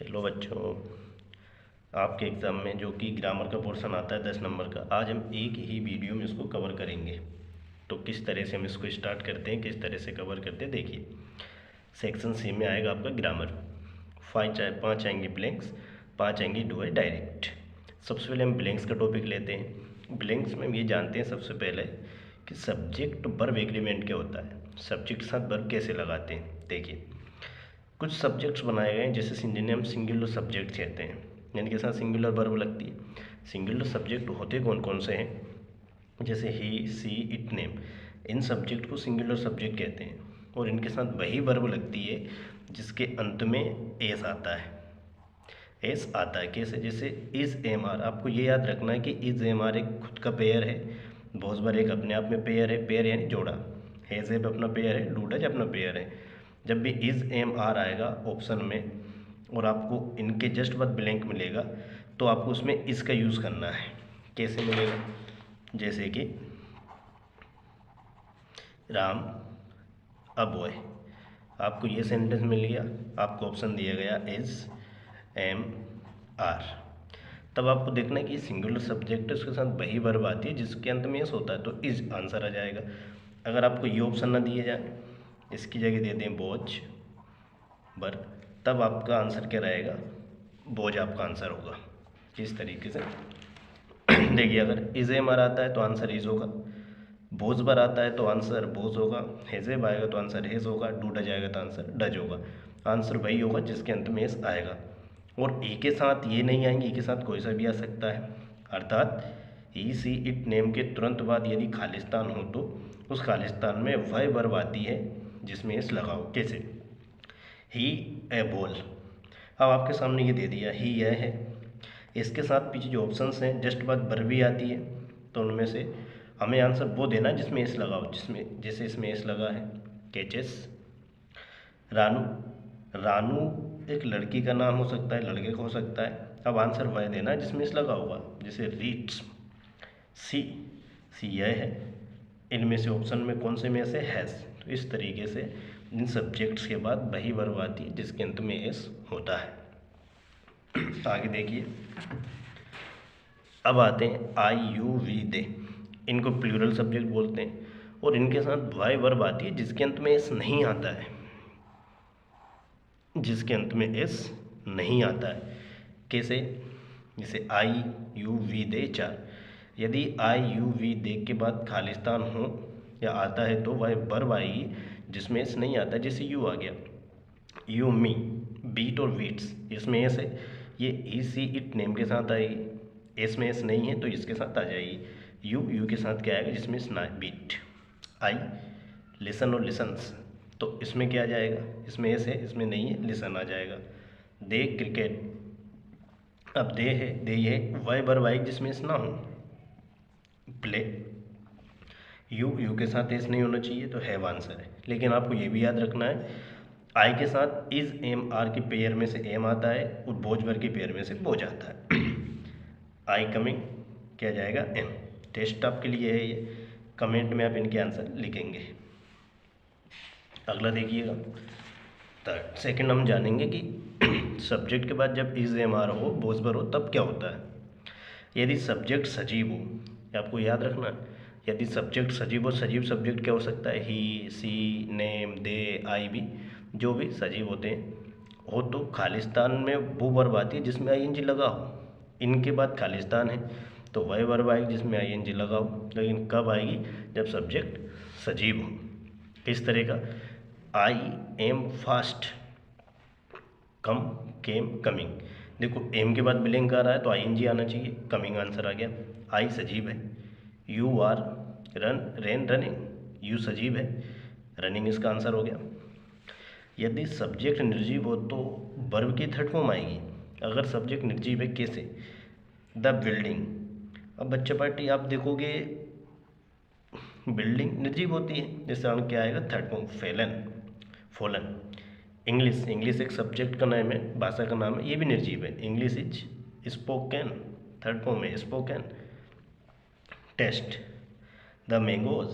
Hello बच्चों, आपके exam में जो कि ग्रामर का पोर्शन आता है 10 नंबर का, आज हम एक ही वीडियो में इसको कवर करेंगे। तो किस तरह से हम इसको स्टार्ट करते हैं, किस तरह से कवर करते हैं, देखिए। सेक्शन सी में आएगा आपका ग्रामर। 5 आएंगे ब्लैंक्स, 5 आएंगे डू है डायरेक्ट। सबसे पहले हम ब्लैंक्स का टॉपिक लेते हैं। ब्लैंक्स में हम ये जानते हैं सबसे पहले कि सब्जेक्ट वर्ब एग्रीमेंट क्या होता है, सब्जेक्ट के साथ वर्ब कैसे लगाते हैं। देखिए, कुछ सब्जेक्ट्स बनाए गए हैं जैसे जिन्हें हम सिंगुलर सब्जेक्ट कहते हैं, यानी कि साथ सिंगुलर वर्ब लगती है। सिंगुलर सब्जेक्ट होते कौन कौन से हैं, जैसे ही, सी, इट, नेम। इन सब्जेक्ट को सिंगुलर सब्जेक्ट कहते हैं और इनके साथ वही वर्ब लगती है जिसके अंत में एस आता है। एस आता है कैसे, जैसे इज एम आर। आपको ये याद रखना है कि इज एम आर एक खुद का पेयर है, बहुत बार एक अपने आप में पेयर है, पेयर यानी जोड़ा। हैज़ एब अपना पेयर है, डू डज अपना पेयर है। जब भी इज एम आर आएगा ऑप्शन में और आपको इनके जस्ट बाद ब्लैंक मिलेगा तो आपको उसमें इसका यूज़ करना है। कैसे मिलेगा, जैसे कि राम अ बॉय। आपको ये सेंटेंस मिल गया, आपको ऑप्शन दिया गया इज एम आर। तब आपको देखना है कि सिंगुलर सब्जेक्ट है, उसके साथ वही वर्ब आती है जिसके अंत में यस होता है, तो इज आंसर आ जाएगा। अगर आपको ये ऑप्शन ना दिए जाए, इसकी जगह दे दें बोझ बर, तब आपका आंसर क्या रहेगा, बोझ आपका आंसर होगा। इस तरीके से देखिए, अगर इज एम आर आता है तो आंसर इज होगा, बोझ बर आता है तो आंसर बोझ होगा, हेजेब आएगा तो आंसर हेज होगा, डूडा जाएगा तो आंसर डज होगा। आंसर वही होगा जिसके अंत में एस आएगा। और ई के साथ ये नहीं आएंगे, ई के साथ कोई सा भी आ सकता है। अर्थात ई, सी, इट, नेम के तुरंत बाद यदि खालिस्तान हो तो उस खालिस्तान में वह वर्ब आती है जिसमें एस लगाओ। कैसे, ही ए बॉल। अब आपके सामने ये दे दिया ही यह है, इसके साथ पीछे जो ऑप्शंस हैं जस्ट बाद वर्ब भी आती है, तो उनमें से हमें आंसर वो देना है जिसमें एस लगाओ, जिसमें जैसे इसमें एस लगा है। कैचेस, रानू। रानू एक लड़की का नाम हो सकता है, लड़के का हो सकता है। अब आंसर वह देना है जिसमें एस लगा होगा, जैसे रीड्स। सी, सी यह है, इनमें से ऑप्शन में कौन से में से हैज़। तो इस तरीके से इन सब्जेक्ट्स के बाद वही वर्ब आती है जिसके अंत में एस होता है। आगे देखिए, अब आते हैं आई, यू, वी, दे। इनको प्लूरल सब्जेक्ट बोलते हैं और इनके साथ वाई वर्ब आती है जिसके अंत में एस नहीं आता है, जिसके अंत में एस नहीं आता है। कैसे, जैसे आई, यू, वी, दे, चार। यदि आई, यू, वी, दे के बाद खालिस्तान हो या आता है तो वह वर्ब आएगी जिसमें एस नहीं आता, जैसे यू आ गया, यू, मी, बीट और वीट्स, इसमें एस है। ये ई, सी, इट, नेम के साथ आएगी, एस में एस नहीं है तो इसके साथ आ जाएगी। यू, यू के साथ क्या आएगा, जिसमें एस ना, बीट। आई, लिसन और लिसन्स, तो इसमें क्या आ जाएगा, इसमें एस है, इसमें नहीं है, लिसन आ जाएगा। दे क्रिकेट। अब दे है, दे है वह वर्ब आएगी जिसमें एस ना हो। प्ले, यू, यू के साथ एस नहीं होना चाहिए तो हैव आंसर है। लेकिन आपको ये भी याद रखना है, आई के साथ इज एम आर के पेयर में से एम आता है और बोझ वर के पेयर में से बोझ आता है। आई कमिंग, क्या जाएगा, एम। टेस्ट आपके लिए है ये, कमेंट में आप इनके आंसर लिखेंगे। अगला देखिएगा, थर्ड सेकंड हम जानेंगे कि सब्जेक्ट के बाद जब इज एम आर हो, बोझ वर हो, तब क्या होता है। यदि सब्जेक्ट सजीव हो, ये आपको याद रखना है, यदि सब्जेक्ट सजीव हो, सजीव सब्जेक्ट क्या हो सकता है, ही, सी, नेम, दे, आई भी, जो भी सजीव होते हैं हो, तो खालिस्तान में वो वर्ब आती है जिसमें आई एन जी लगा हो। इनके बाद खालिस्तान है तो वह वर्ब आएगी जिसमें आई एन जी लगा हो, लेकिन कब आएगी, जब सब्जेक्ट सजीव हो। इस तरह का, I am fast, come, came, coming. देखो एम के बाद ब्लैंक आ रहा है तो आई एन जी आना चाहिए, कमिंग आंसर आ गया। आई सजीव है, you are run, ran, running. You सजीव है, रनिंग इसका आंसर हो गया। यदि सब्जेक्ट निर्जीव हो तो वर्ब की थर्ड फॉर्म आएगी। अगर सब्जेक्ट निर्जीव है, कैसे, द बिल्डिंग। अब बच्चा पार्टी आप देखोगे बिल्डिंग निर्जीव होती है, जिससे हम क्या आएगा, third form, fallen, Fallon. English, English एक सब्जेक्ट का नाम है, भाषा का नाम है, ये भी निर्जीव है। English is spoken, third form है स्पोकन। Taste, the mangoes.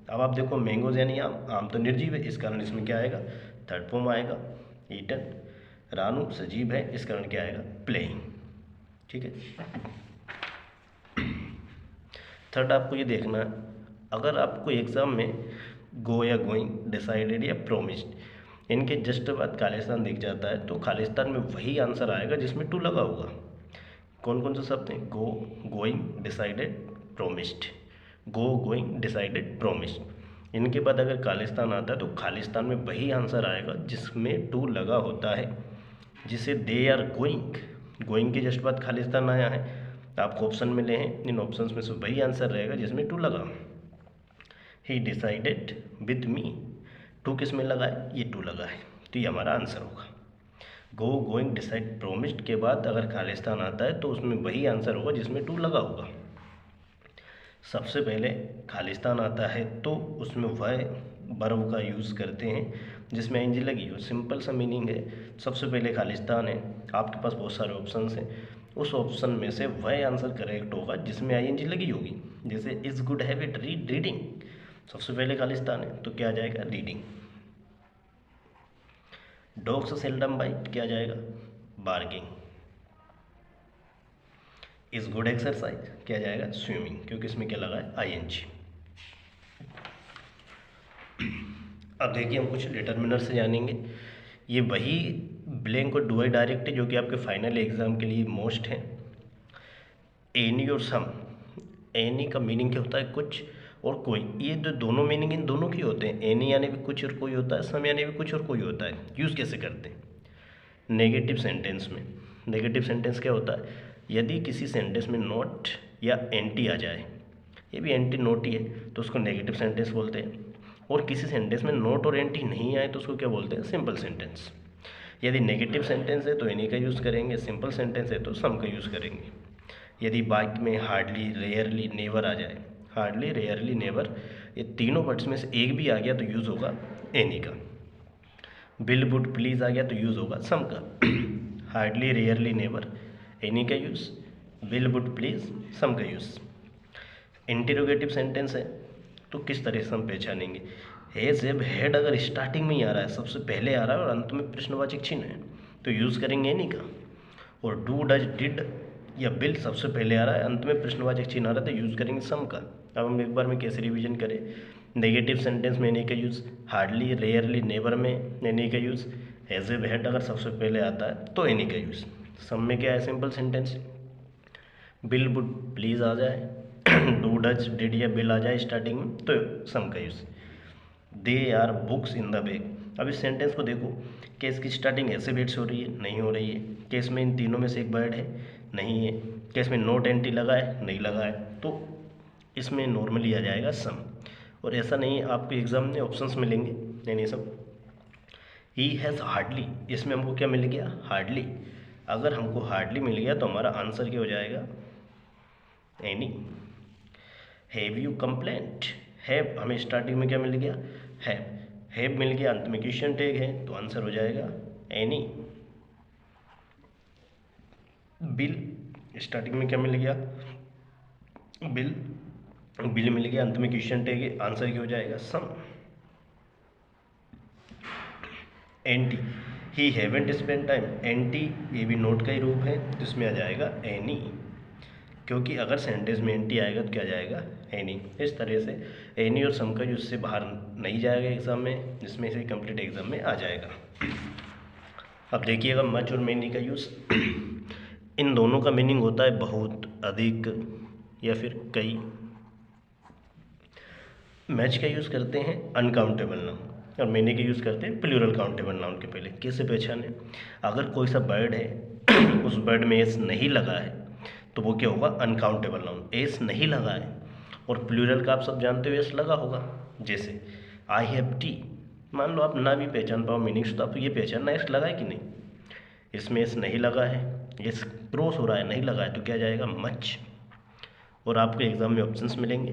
अब आप देखो मैंगोज यानी आम, आम तो निर्जीव है, इस कारण इसमें क्या आएगा, थर्ड फॉर्म आएगा, ईटन। रानू सजीव है, इस कारण क्या आएगा प्लेइंग। ठीक है। थर्ड आपको ये देखना है, अगर आपको एग्जाम में गो या गोइंग, डिसाइडेड या प्रोमिस्ड इनके जस्ट बाद खालिस्तान दिख जाता है तो खालिस्तान में वही आंसर आएगा जिसमें टू लगा होगा। कौन कौन से शब्द हैं? गो, गोइंग, डिसाइडेड, प्रोमिस्ड। गो, गोइंग, डिसाइडेड, प्रोमिस्ड। इनके बाद अगर खालिस्तान आता है तो खालिस्तान में वही आंसर आएगा जिसमें टू लगा होता है, जिसे दे आर गोइंग, गोइंग के जस्ट बाद खालिस्तान आया है, आपको ऑप्शन मिले हैं, इन ऑप्शंस में से वही आंसर रहेगा जिसमें टू लगा। He decided with me, to किस में लगा है? ये टू लगा है, तो ये हमारा आंसर होगा। गो, गोइंग, डिसाइड, प्रोमिस्ड के बाद अगर खालिस्तान आता है तो उसमें वही आंसर होगा जिसमें टू लगा होगा। सबसे पहले खालिस्तान आता है तो उसमें वह वर्ब का यूज़ करते हैं जिसमें आईएनजी लगी हो। सिंपल सा मीनिंग है, सबसे पहले खालिस्तान है, आपके पास बहुत सारे ऑप्शंस हैं, उस ऑप्शन में से वह आंसर करेक्ट होगा जिसमें आईएनजी लगी होगी। जैसे इज़ गुड हैबिट, रीडिंग, सबसे पहले खालिस्तान है तो क्या आ जाएगा? रीडिंग। डॉग्स सेल्डम बाइट, क्या आ जाएगा? बार्किंग। इज गुड एक्सरसाइज, क्या जाएगा? स्विमिंग, क्योंकि इसमें क्या लगा है? आईएनजी। अब देखिए हम कुछ डिटर्मिनर से जानेंगे। ये वही ब्लैंक और डू आई डायरेक्ट है जो कि आपके फाइनल एग्जाम के लिए मोस्ट है। एनी और सम, एनी का मीनिंग क्या होता है? कुछ और कोई, ये जो दोनों मीनिंग इन दोनों के होते हैं। एनी यानी भी कुछ और कोई होता है, सम यानी भी कुछ और कोई होता है। यूज़ कैसे करते हैं? नेगेटिव सेंटेंस में। नेगेटिव सेंटेंस क्या होता है? यदि किसी सेंटेंस में नॉट या एंटी आ जाए, ये भी एंटी नोट ही है, तो उसको नेगेटिव सेंटेंस बोलते हैं। और किसी सेंटेंस में नोट और एंटी नहीं आए तो उसको क्या बोलते हैं? Simple sentence. यदि नेगेटिव सेंटेंस है तो एनी का यूज़ करेंगे, सिंपल सेंटेंस है तो सम का यूज़ करेंगे। यदि वाक्य में हार्डली, रेयरली, नेवर आ जाए, हार्डली, रेयरली, नेवर, ये तीनों वर्ड्स में से एक भी आ गया तो यूज़ होगा एनी का। विल, वुड, प्लीज़ आ गया तो यूज़ होगा सम का। हार्डली, रेयरली, नेवर, एनी का यूज़, विल, वुड, प्लीज़, सम का यूज़। इंटेरोगेटिव सेंटेंस है तो किस तरह से हम पहचानेंगे? हैज़, हैव, हैड अगर स्टार्टिंग में ही आ रहा है, सबसे पहले आ रहा है और अंत में प्रश्नवाचक चिन्ह है तो यूज़ करेंगे एनी का। और डू, डज, डिड या विल सबसे पहले आ रहा है, अंत में प्रश्नवाचक चिन्ह आ रहा है तो यूज़ करेंगे सम का। अब हम एक बार में कैसे रिवीजन करें? नेगेटिव सेंटेंस में एनी का यूज़, हार्डली, रेयरली, नेवर में एनी का यूज़, हैज़, हैव, हैड अगर सबसे पहले आता है तो एनी का यूज़। सम में क्या है? Simple sentence, will, would, please आ जाए, डू, डज, डिड या विल आ जाए स्टार्टिंग में तो सम का use. They are books in the bag, अब इस सेंटेंस को देखो, क्या इसकी स्टार्टिंग ऐसे वर्ड से हो रही है? नहीं हो रही है। क्या इसमें इन तीनों में से एक वर्ड है? नहीं है। क्या इसमें नोट एंटी लगा है? नहीं लगा है, तो इसमें नॉर्मली आ जाएगा सम। और ऐसा नहीं, आपको एग्जाम में ऑप्शंस मिलेंगे, नहीं सब। ही हैज़ हार्डली, इसमें हमको क्या मिल गया? हार्डली। अगर हमको हार्डली मिल गया तो हमारा आंसर क्या हो जाएगा? Any. Have you complaint, have हमें स्टार्टिंग में क्या मिल गया? हैव मिल गया, अंत में क्वेश्चन टैग है तो आंसर हो जाएगा एनी। बिल, स्टार्टिंग में क्या मिल गया? बिल, बिल मिल गया, अंत में क्वेश्चन टैग है, आंसर क्या हो जाएगा? सम। एंटी, ही हैवेंट स्पेंड टाइम, एंटी ये भी नोट का ही रूप है जिसमें आ जाएगा एनी, क्योंकि अगर सेंटेंस में एंटी आएगा तो क्या जाएगा? एनी। इस तरह से एनी और सम का यूज से बाहर नहीं जाएगा एग्जाम में, जिसमें से कंप्लीट एग्जाम में आ जाएगा। अब देखिएगा मच और मेनी का यूज़। इन दोनों का मीनिंग होता है बहुत, अधिक या फिर कई। मैच का यूज़ करते हैं अनकाउंटेबल नाउन और मेनी का यूज़ करते हैं प्लूरल काउंटेबल नाउन के पहले। कैसे पहचाने? अगर कोई सा वर्ड है उस वर्ड में एस नहीं लगा है तो वो क्या होगा? Uncountable noun. एस नहीं लगा है और प्लूरल का आप सब जानते हो एस लगा होगा। जैसे आई हैव टी, मान लो आप ना भी पहचान पाओ मीनिंग्स तो आप ये पहचानना एस लगा है कि नहीं। इसमें एस नहीं लगा है, एस क्रॉस हो रहा है, नहीं लगा है तो क्या जाएगा? मच। और आपको एग्जाम में ऑप्शंस मिलेंगे।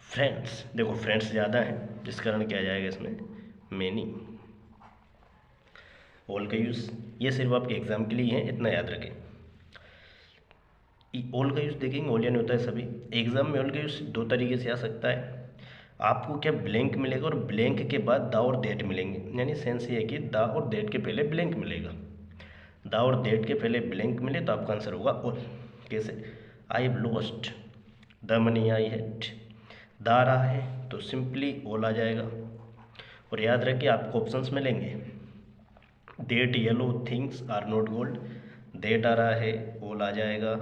फ्रेंड्स, देखो फ्रेंड्स ज़्यादा हैं जिस कारण क्या जाएगा इसमें? मेनी। ऑल का यूज़, ये सिर्फ आपके एग्जाम के लिए है, इतना याद रखें। ऑल का यूज़ देखेंगे, ऑल यानी होता है सभी। एग्जाम में ऑल का यूज़ दो तरीके से आ सकता है। आपको क्या ब्लैंक मिलेगा और ब्लैंक के बाद दा और दैट मिलेंगे, यानी सेंस ये है कि दा और दैट के पहले ब्लैंक मिलेगा। द और दैट के पहले ब्लैंक मिले तो आपका आंसर होगा ऑल। कैसे? I have lost the money I had, the आ रहा है तो सिंपली ऑल आ जाएगा। और याद रखिए आपको ऑप्शंस मिलेंगे, that yellow things are not gold, that आ रहा है ऑल आ जाएगा।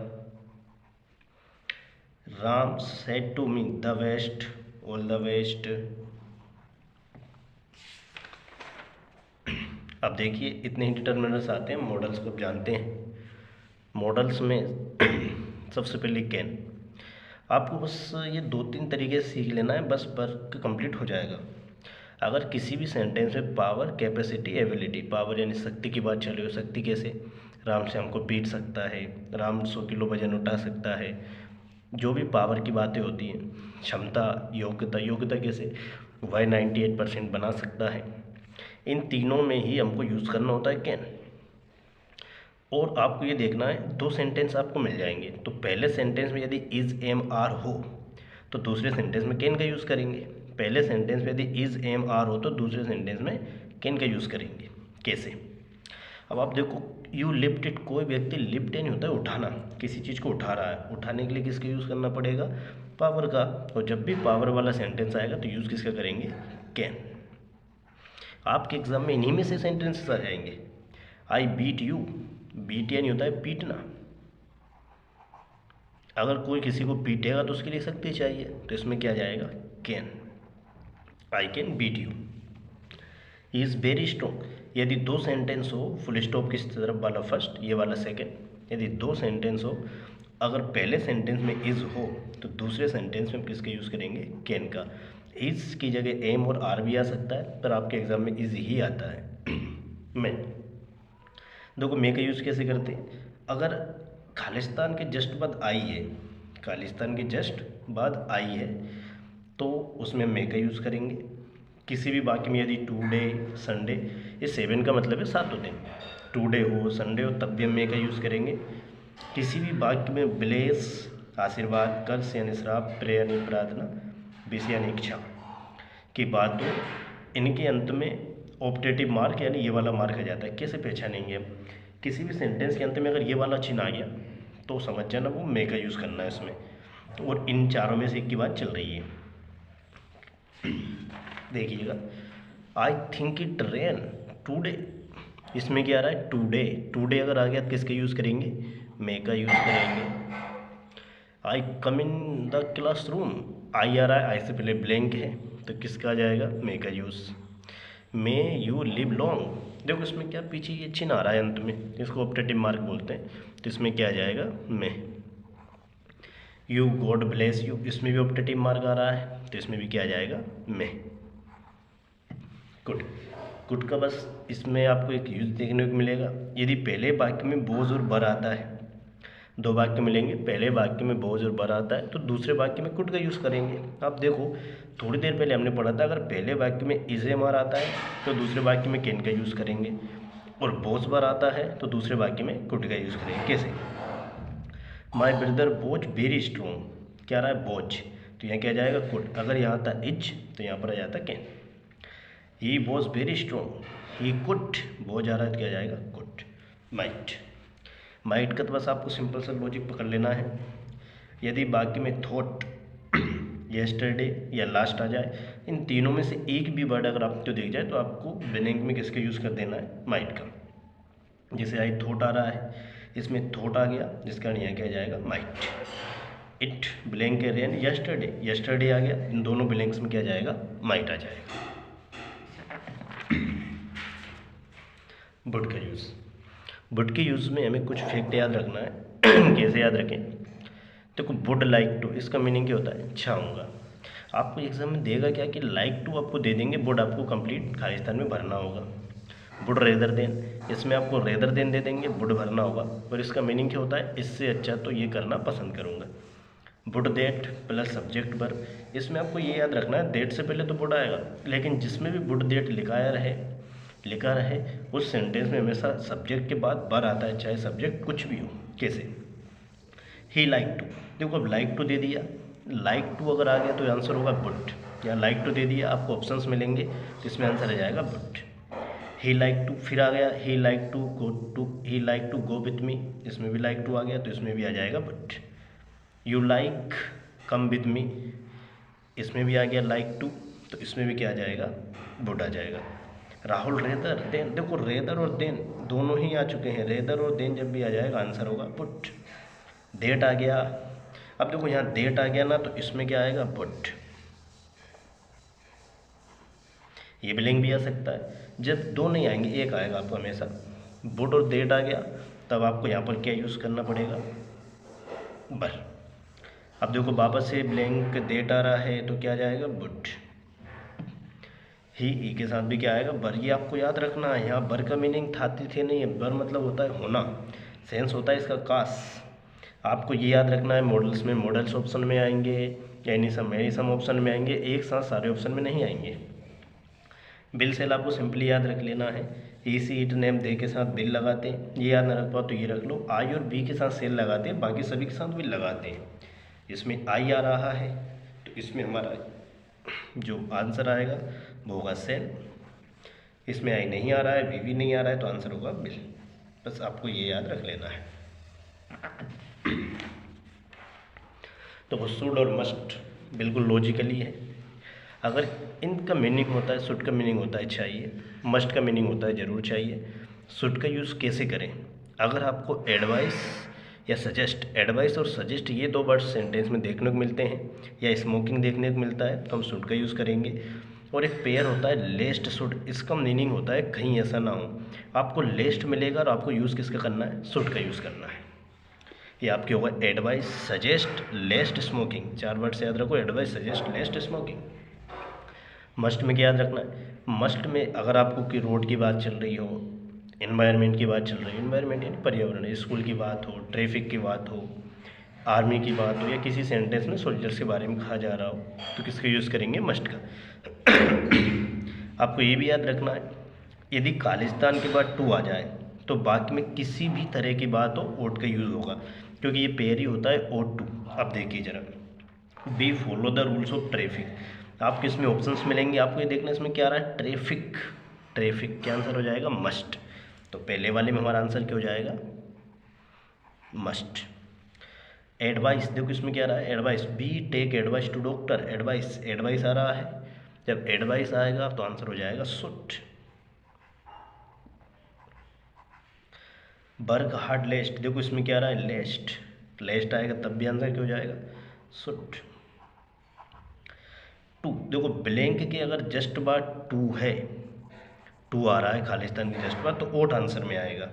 Ram said to me the west, all the west. अब देखिए इतने ही डिटर्मिनर्स आते हैं, मॉडल्स को जानते हैं। मॉडल्स में सबसे पहले कैन, आपको बस ये 2-3 तरीके से सीख लेना है, बस वर्क कंप्लीट हो जाएगा। अगर किसी भी सेंटेंस में पावर, कैपेसिटी, एबिलिटी, पावर यानी शक्ति की बात चल रही हो, शक्ति कैसे? राम से हमको पीट सकता है, राम 100 किलो वजन उठा सकता है, जो भी पावर की बातें होती हैं। क्षमता, योग्यता, योग्यता कैसे? वह 98% बना सकता है। इन तीनों में ही हमको यूज़ करना होता है कैन। और आपको ये देखना है 2 सेंटेंस आपको मिल जाएंगे, तो पहले सेंटेंस में यदि इज़ एम आर हो तो दूसरे सेंटेंस में कैन का यूज़ करेंगे। पहले सेंटेंस में यदि इज़ एम आर हो तो दूसरे सेंटेंस में कैन का यूज़ करेंगे। कैसे? अब आप देखो, यू लिफ्ट इट, कोई व्यक्ति लिफ्ट नहीं होता है उठाना, किसी चीज़ को उठा रहा है, उठाने के लिए किसका यूज़ करना पड़ेगा? पावर का। और जब भी पावर वाला सेंटेंस आएगा तो यूज़ किसका करेंगे? कैन। आपके एग्जाम में इन्हीं में से सेंटेंसेस आ जाएंगे। आई बीट यू, बीट यानी होता है पीटना। अगर कोई किसी को पीटेगा तो उसके लिए शक्ति चाहिए, तो इसमें क्या जाएगा? Can. I can beat you. He is very strong, यदि 2 सेंटेंस हो, फुल स्टॉप किस तरफ वाला फर्स्ट, ये वाला सेकंड, यदि 2 सेंटेंस हो, अगर पहले सेंटेंस में इज़ हो तो दूसरे सेंटेंस में किसका यूज़ करेंगे? कैन का। इज़ की जगह एम और आर भी आ सकता है, पर आपके एग्जाम में इज़ ही आता है। मैं देखो मे का यूज़ कैसे करते हैं? अगर खालिस्तान के जस्ट बाद आई है, खालिस्तान के जस्ट बाद आई है तो उसमें मे का यूज़ करेंगे। किसी भी वाक्य में यदि टुडे, संडे, ये 7 का मतलब है 7 दिन, टुडे हो, संडे हो, तब भी हम मे का यूज़ करेंगे। किसी भी वाक्य में ब्लेस आशीर्वाद, कर्स यानी श्राप, प्रे यानी प्रार्थना, विश यानी इच्छा की बात हो, इनके अंत में ऑप्टेटिव मार्क यानी ये वाला मार्क आ जाता है। कैसे पहचानेंगे? किसी भी सेंटेंस के अंत में अगर ये वाला चिन्ह आ गया तो समझ जाना वो मे का यूज़ करना है इसमें। और इन चारों में से एक की बात चल रही है। देखिएगा, I think it rain today, इसमें क्या आ रहा है? टुडे। टुडे अगर आ गया तो किसका यूज़ करेंगे? मे का यूज़ करेंगे। आई कम इन द क्लासरूम, आई आ रहा है, आई से पहले ब्लैंक है तो किसका आ जाएगा? मे का use. May you live long, देखो इसमें क्या पीछे ये चिन्ह आ रहा है अंत में, इसको ऑप्टेटिव मार्क बोलते हैं, तो इसमें क्या आ जाएगा? मे। यू गॉड ब्लेस यू, इसमें भी ऑप्टेटिव मार्क आ रहा है तो इसमें भी क्या आ जाएगा? मे। गुड। गुड का बस इसमें आपको एक यूज देखने को मिलेगा, यदि पहले वाक्य में बोझ और बर आता है, 2 वाक्य मिलेंगे, पहले वाक्य में बोझ और बर आता है तो दूसरे वाक्य में कुड का यूज़ करेंगे। आप देखो थोड़ी देर पहले हमने पढ़ा था, अगर पहले वाक्य में इज एम आर आता है तो दूसरे वाक्य में कैन का यूज़ करेंगे, और बोझ बर आता है तो दूसरे वाक्य में कुड का यूज़ करेंगे। कैसे? माई ब्रदर बोझ वेरी स्ट्रॉन्ग, क्या रहा है? बोझ, तो यहाँ क्या जाएगा? कुड। अगर यहाँ आता इज तो यहाँ पर आ जाता can. He was very strong, he could, बोझ आ रहा है तो क्या जाएगा? कुड। माइट। माइट का तो बस आपको सिंपल सा लॉजिक पकड़ लेना है, यदि वाक्य में थॉट, येस्टरडे या लास्ट आ जाए, इन तीनों में से एक भी वर्ड अगर आपको दिख जाए तो आपको ब्लैंक में किसका यूज़ कर देना है? माइट का। जैसे आई थॉट आ रहा है, इसमें थॉट आ गया जिसका यहाँ क्या जाएगा? माइट। इट ब्लैंक है रेन, येस्टरडे, येस्टरडे आ गया, इन दोनों ब्लैंक्स में क्या जाएगा? माइट आ जाएगा। वुड का यूज़, वुड के यूज़ में हमें कुछ फैक्ट याद रखना है। कैसे याद रखें? देखो वुड लाइक टू, इसका मीनिंग क्या होता है? चाहूँगा। आपको एग्जाम में देगा क्या कि लाइक टू आपको दे देंगे, वुड आपको कंप्लीट खालिस्तान में भरना होगा। वुड रेदर देन, इसमें आपको रेदर देन दे देंगे, वुड भरना होगा, और इसका मीनिंग क्या होता है? इससे अच्छा तो ये करना पसंद करूँगा। वुड दैट प्लस सब्जेक्ट पर, इसमें आपको ये याद रखना है दैट से पहले तो वुड आएगा, लेकिन जिसमें भी वुड दैट लिखा रहे उस सेंटेंस में हमेशा सब्जेक्ट के बाद बर आता है, चाहे सब्जेक्ट कुछ भी हो। कैसे? ही लाइक टू, देखो अब लाइक टू दे दिया, लाइक टू अगर आ गया तो आंसर होगा वुड, या लाइक टू दे दिया, आपको ऑप्शंस मिलेंगे तो इसमें आंसर आ जाएगा वुड। ही लाइक टू, फिर आ गया ही like to go with me, इसमें भी लाइक टू आ गया तो इसमें भी आ जाएगा but. You like come with me, इसमें भी आ गया लाइक टू तो इसमें भी क्या आ जाएगा, वुड आ जाएगा। राहुल रेदर देन, देखो रेदर और देन दोनों ही आ चुके हैं, रेदर और देन जब भी आ जाएगा आंसर होगा पुट। देट आ गया, अब देखो यहाँ देट आ गया ना तो इसमें क्या आएगा, पुट। ये बिलिंग भी आ सकता है, जब दो नहीं आएंगे एक आएगा आपको हमेशा। वुड और देट आ गया तब आपको यहाँ पर क्या यूज़ करना पड़ेगा, बर। अब देखो वापस से ब्लैंक देट आ रहा है तो क्या जाएगा, वुड। ही के साथ भी क्या आएगा, बर। ये आपको याद रखना है, यहाँ बर का मीनिंग थाती थे नहीं है, बर मतलब होता है होना, सेंस होता है इसका काश। आपको ये याद रखना है, मॉडल्स में मॉडल्स ऑप्शन में आएंगे, एनीसम ऑप्शन में आएंगे, एक साथ सारे ऑप्शन में नहीं आएंगे। बिल सेल आपको सिंपली याद रख लेना है, ई सी इट नेम दे के साथ बिल लगाते हैं, ये याद ना रख पाओ तो ये रख लो। आई और बी के साथ सेल लगाते हैं, बाकी सभी के साथ बिल लगाते हैं। इसमें आई आ रहा है तो इसमें हमारा जो आंसर आएगा वो होगा सेल। इसमें आई नहीं आ रहा है, वी नहीं आ रहा है तो आंसर होगा बिल। बस आपको ये याद रख लेना है। तो वो शुड और मस्ट बिल्कुल लॉजिकली है। अगर इनका मीनिंग होता है, शुड का मीनिंग होता है चाहिए, मस्ट का मीनिंग होता है ज़रूर चाहिए। शुड का यूज़ कैसे करें, अगर आपको एडवाइस या सजेस्ट, एडवाइस और सजेस्ट ये दो वर्ड सेंटेंस में देखने को मिलते हैं या स्मोकिंग देखने को मिलता है तो हम शुड का यूज़ करेंगे। और एक पेयर होता है लेस्ट शुड, इसका मीनिंग होता है कहीं ऐसा ना हो, आपको लेस्ट मिलेगा और आपको यूज़ किसका करना है, शुड का यूज़ करना है। ये आपके होगा एडवाइस, सजेस्ट, लेस्ट, स्मोकिंग, 4 वर्ड से याद रखो, एडवाइस, सजेस्ट, लेस्ट, स्मोकिंग। मस्ट में क्या याद रखना है, मस्ट में अगर आपको कि रोड की बात चल रही हो, एनवायरनमेंट की बात चल रही है, एनवायरनमेंट यानी पर्यावरण, स्कूल की बात हो, ट्रैफिक की बात हो, आर्मी की बात हो, या किसी सेंटेंस में सोल्जर्स के बारे में कहा जा रहा हो तो किसका यूज़ करेंगे, मस्ट का। आपको ये भी याद रखना है, यदि खालिस्तान के बाद टू आ जाए तो बाकी में किसी भी तरह की बात हो ओट का यूज़ होगा, क्योंकि ये पेयर ही होता है ओट टू। अब देखिए जरा, B follow the rules of traffic, आपको इसमें ऑप्शंस मिलेंगे, आपको ये देखना इसमें क्या आ रहा है, ट्रैफिक। ट्रैफिक क्या आंसर हो जाएगा, मस्ट। तो पहले वाले में हमारा आंसर क्या हो जाएगा, मस्ट। एडवाइस, देखो इसमें क्या आ रहा है, advice, be take advice to doctor, advice, advice आ रहा है, जब एडवाइस आएगा तो आंसर हो जाएगा शुड। वर्क हार्ड लेस्ट, देखो इसमें क्या आ रहा है, लेस्ट, लेस्ट आएगा तब भी आंसर क्या हो जाएगा, शुड। टू, देखो ब्लैंक के अगर जस्ट बाद टू है, टू आ रहा है खालिस्तान की जस्ट बाद, तो ओट आंसर में आएगा,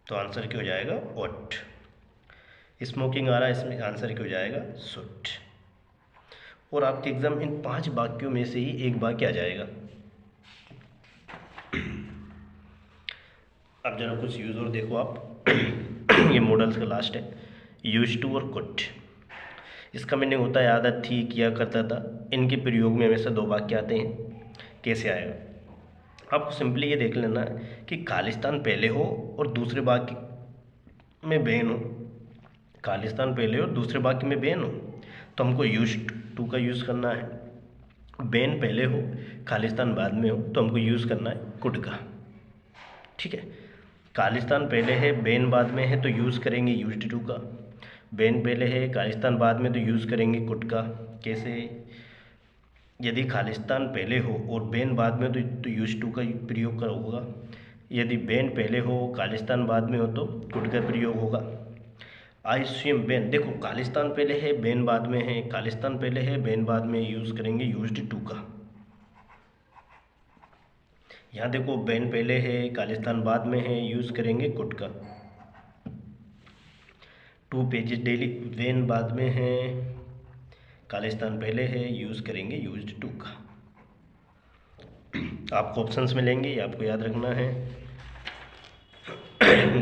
तो आंसर क्या हो जाएगा, ओट। स्मोकिंग आ रहा है, इसमें आंसर क्या हो जाएगा, शुड। और आपके एग्जाम इन 5 वाक्यों में से ही एक वाक्य आ जाएगा। अब जरा कुछ यूज़ और देखो आप। ये मॉडल्स का लास्ट है, यूज टू और कुड। इसका मीनिंग होता है आदत थी, किया करता था। इनके प्रयोग में हमेशा 2 वाक्य आते हैं। कैसे आएगा, आपको सिंपली ये देख लेना है कि खालिस्तान पहले हो और दूसरे वाक्य में बैन हो, खालिस्तान पहले हो और दूसरे वाक्य में बैन हो, तो हमको यूज टू का यूज़ करना है। बैन पहले हो, खालिस्तान बाद में हो, तो हमको यूज़ करना है कुड का। ठीक है, खालिस्तान पहले है, बैन बाद में है, तो यूज़ करेंगे यूज्ड टू का। बैन पहले है, खालिस्तान बाद में, तो यूज़ करेंगे कुड का। कैसे, यदि खालिस्तान पहले हो और बैन बाद में तो यूज टू का प्रयोग का होगा। यदि बैन पहले हो, खालिस्तान बाद में हो, तो कुड का प्रयोग होगा। आई स्विम बैन, देखो खालिस्तान पहले है, बैन बाद में है, खालिस्तान पहले है, बैन बाद में, यूज़ करेंगे यूज्ड टू का। यहाँ देखो बैन पहले है, खालिस्तान बाद में है, यूज़ करेंगे कुड का। 2 पेजेस डेली, बैन बाद में है, खालिस्तान पहले है, यूज़ करेंगे यूज्ड टू का। आपको ऑप्शंस मिलेंगे, ये आपको याद रखना है।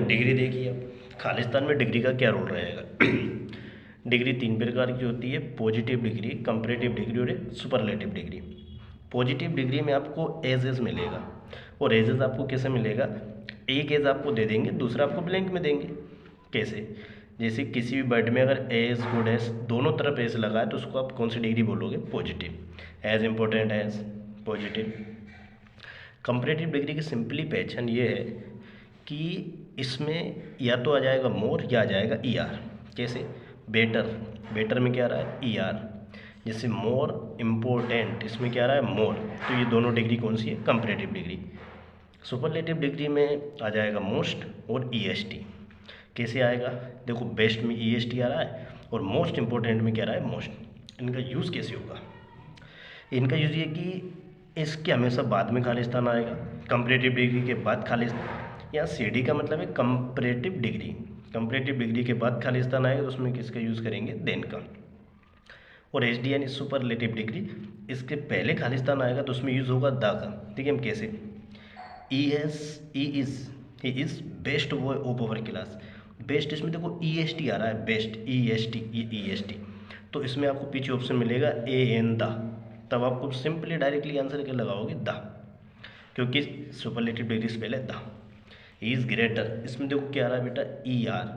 डिग्री देखिए आप, खालिस्तान में डिग्री का क्या रोल रहेगा। डिग्री 3 प्रकार की होती है, पॉजिटिव डिग्री, कंपैरेटिव डिग्री और एक सुपरलेटिव डिग्री। पॉजिटिव डिग्री में आपको एजेस मिलेगा, और एजेस आपको कैसे मिलेगा, एक एज आपको दे देंगे, दूसरा आपको ब्लैंक में देंगे। कैसे, जैसे किसी भी वर्ड में अगर एज, गुड एज दोनों तरफ एज लगा है तो उसको आप कौन सी डिग्री बोलोगे, positive. As important as, positive. Comparative degree की सिंपली पहचान ये है कि इसमें या तो आ जाएगा मोर या आ जाएगा ई आर। कैसे? बेटर, बेटर में क्या आ रहा है? E R. जैसे मोर इम्पोर्टेंट, इसमें क्या आ रहा है? मोर। तो ये दोनों डिग्री कौन सी है? Comparative degree. सुपरलेटिव डिग्री में आ जाएगा मोस्ट और ई एस टी। कैसे आएगा? देखो, बेस्ट में ई एस टी आ रहा है और मोस्ट इम्पोर्टेंट में क्या आ रहा है? मोस्ट। इनका यूज़ कैसे होगा? इनका यूज़ ये कि इसके हमेशा बाद में खालिस्तान आएगा, कंपैरेटिव डिग्री के बाद खालिस्तान। या सी डी का मतलब है कंपैरेटिव डिग्री, कंपैरेटिव डिग्री के बाद खालिस्तान आएगा तो उसमें किसका यूज़ करेंगे? देन का। और एच डी यानी सुपरलेटिव डिग्री, इसके पहले खालिस्तान आएगा तो उसमें यूज़ होगा द का। ठीक है, हम कैसे? He is best boy of our class. Best, इसमें देखो ई एस टी आ रहा है, best, E S T, E S T. तो इसमें आपको पीछे ऑप्शन मिलेगा ए एन द, तब आपको सिंपली डायरेक्टली आंसर क्या लगाओगे? द, क्योंकि सुपरलेटिव डिग्री से पहले द। ही इज़ ग्रेटर, इसमें देखो क्या आ रहा है बेटा? E R.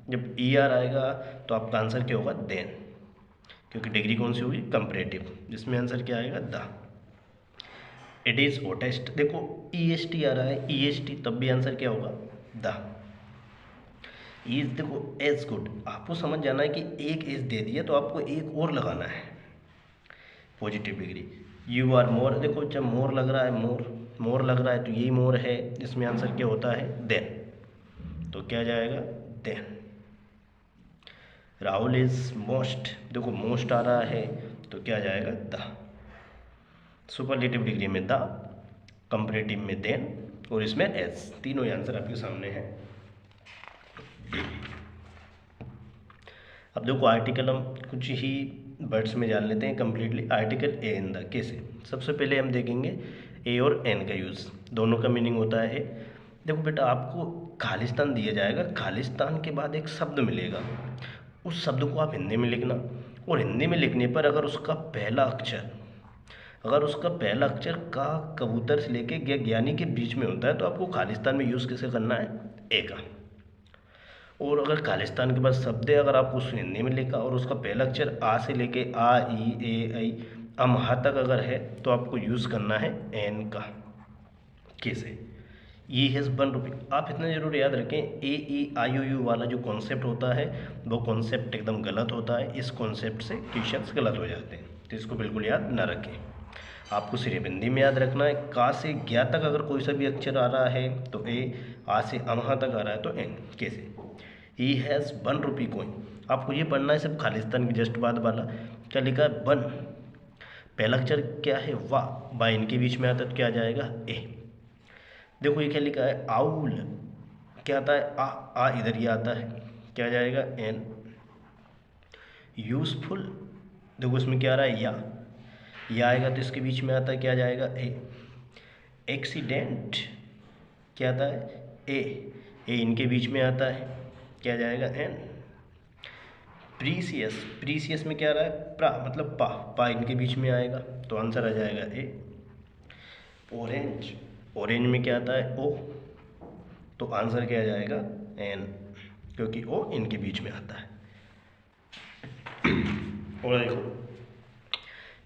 जब ई आर आएगा तो आपका आंसर क्या होगा? देन, क्योंकि डिग्री कौन सी होगी? कंपैरेटिव, जिसमें आंसर क्या आएगा? द। इट इज़ होटेस्ट, देखो ई एस टी आ रहा है, ई एस टी, तब भी आंसर क्या होगा? द। इज, देखो एज गुड, आपको समझ जाना है कि एक एज दे दिया तो आपको एक और लगाना है, positive degree. You are more, देखो जब मोर लग रहा है, मोर लग रहा है तो यही मोर है, इसमें आंसर क्या होता है? देन। तो क्या जाएगा? देन। राहुल इज मोस्ट, देखो मोस्ट आ रहा है तो क्या जाएगा? द। सुपरलेटिव डिग्री में द, कंपैरेटिव में देन और इसमें एज। तीनों ही आंसर आपके सामने हैं। अब देखो आर्टिकल हम कुछ ही वर्ड्स में जान लेते हैं completely. Article a in the, कैसे? सबसे पहले हम देखेंगे ए और एन का यूज़, दोनों का मीनिंग होता है। देखो बेटा, आपको खालिस्तान दिया जाएगा, खालिस्तान के बाद एक शब्द मिलेगा, उस शब्द को आप हिंदी में लिखना, और हिंदी में लिखने पर अगर उसका पहला अक्षर का, कबूतर से लेके ज्ञानी के बीच में होता है तो आपको खालिस्तान में यूज़ कैसे करना है? ए का। और अगर खालिस्तान के बाद शब्द है, अगर आपको उस हिंदी में लिखा और उसका पहला अक्षर आ से लेके आ, ई, ए, ऐ, अमहा तक अगर है तो आपको यूज़ करना है एन का। कैसे? ई हैज़ 1 रुपी। आप इतना जरूर याद रखें, ए, ई, आई, ओ, यू वाला जो कॉन्सेप्ट होता है वो कॉन्सेप्ट एकदम गलत होता है। इस कॉन्सेप्ट से क्वेश्चंस गलत हो जाते हैं, तो इसको बिल्कुल याद ना रखें। आपको सिर्फ हिंदी में याद रखना है, का से ज्ञा तक अगर कोई सा भी अक्षर आ रहा है तो ए, आ से अमहा तक आ रहा है तो एन। कैसे? He has 1 rupee coin. आपको ये पढ़ना है सिर्फ खालिस्तान की जस्ट बाद वाला। क्या लिखा है? 1, पहला अक्षर क्या है? वाह, इनके बीच में आता है तो क्या आ जाएगा? ए। देखो ये क्या लिखा है? आउल, क्या आता है? आ इधर ये आता है, क्या आ जाएगा? एन। यूजफुल, देखो इसमें क्या आ रहा है? या आएगा तो इसके बीच में आता है, क्या आ जाएगा? ए। एक्सीडेंट, क्या आता है? ए इनके बीच में आता है, क्या जाएगा? एन। प्रीसियस में क्या आ रहा है? प्रा, मतलब पा इनके बीच में आएगा तो आंसर आ जाएगा ए। ऑरेंज में क्या आता है? ओ, तो आंसर क्या आ जाएगा? एन, क्योंकि ओ इनके बीच में आता है। और देखो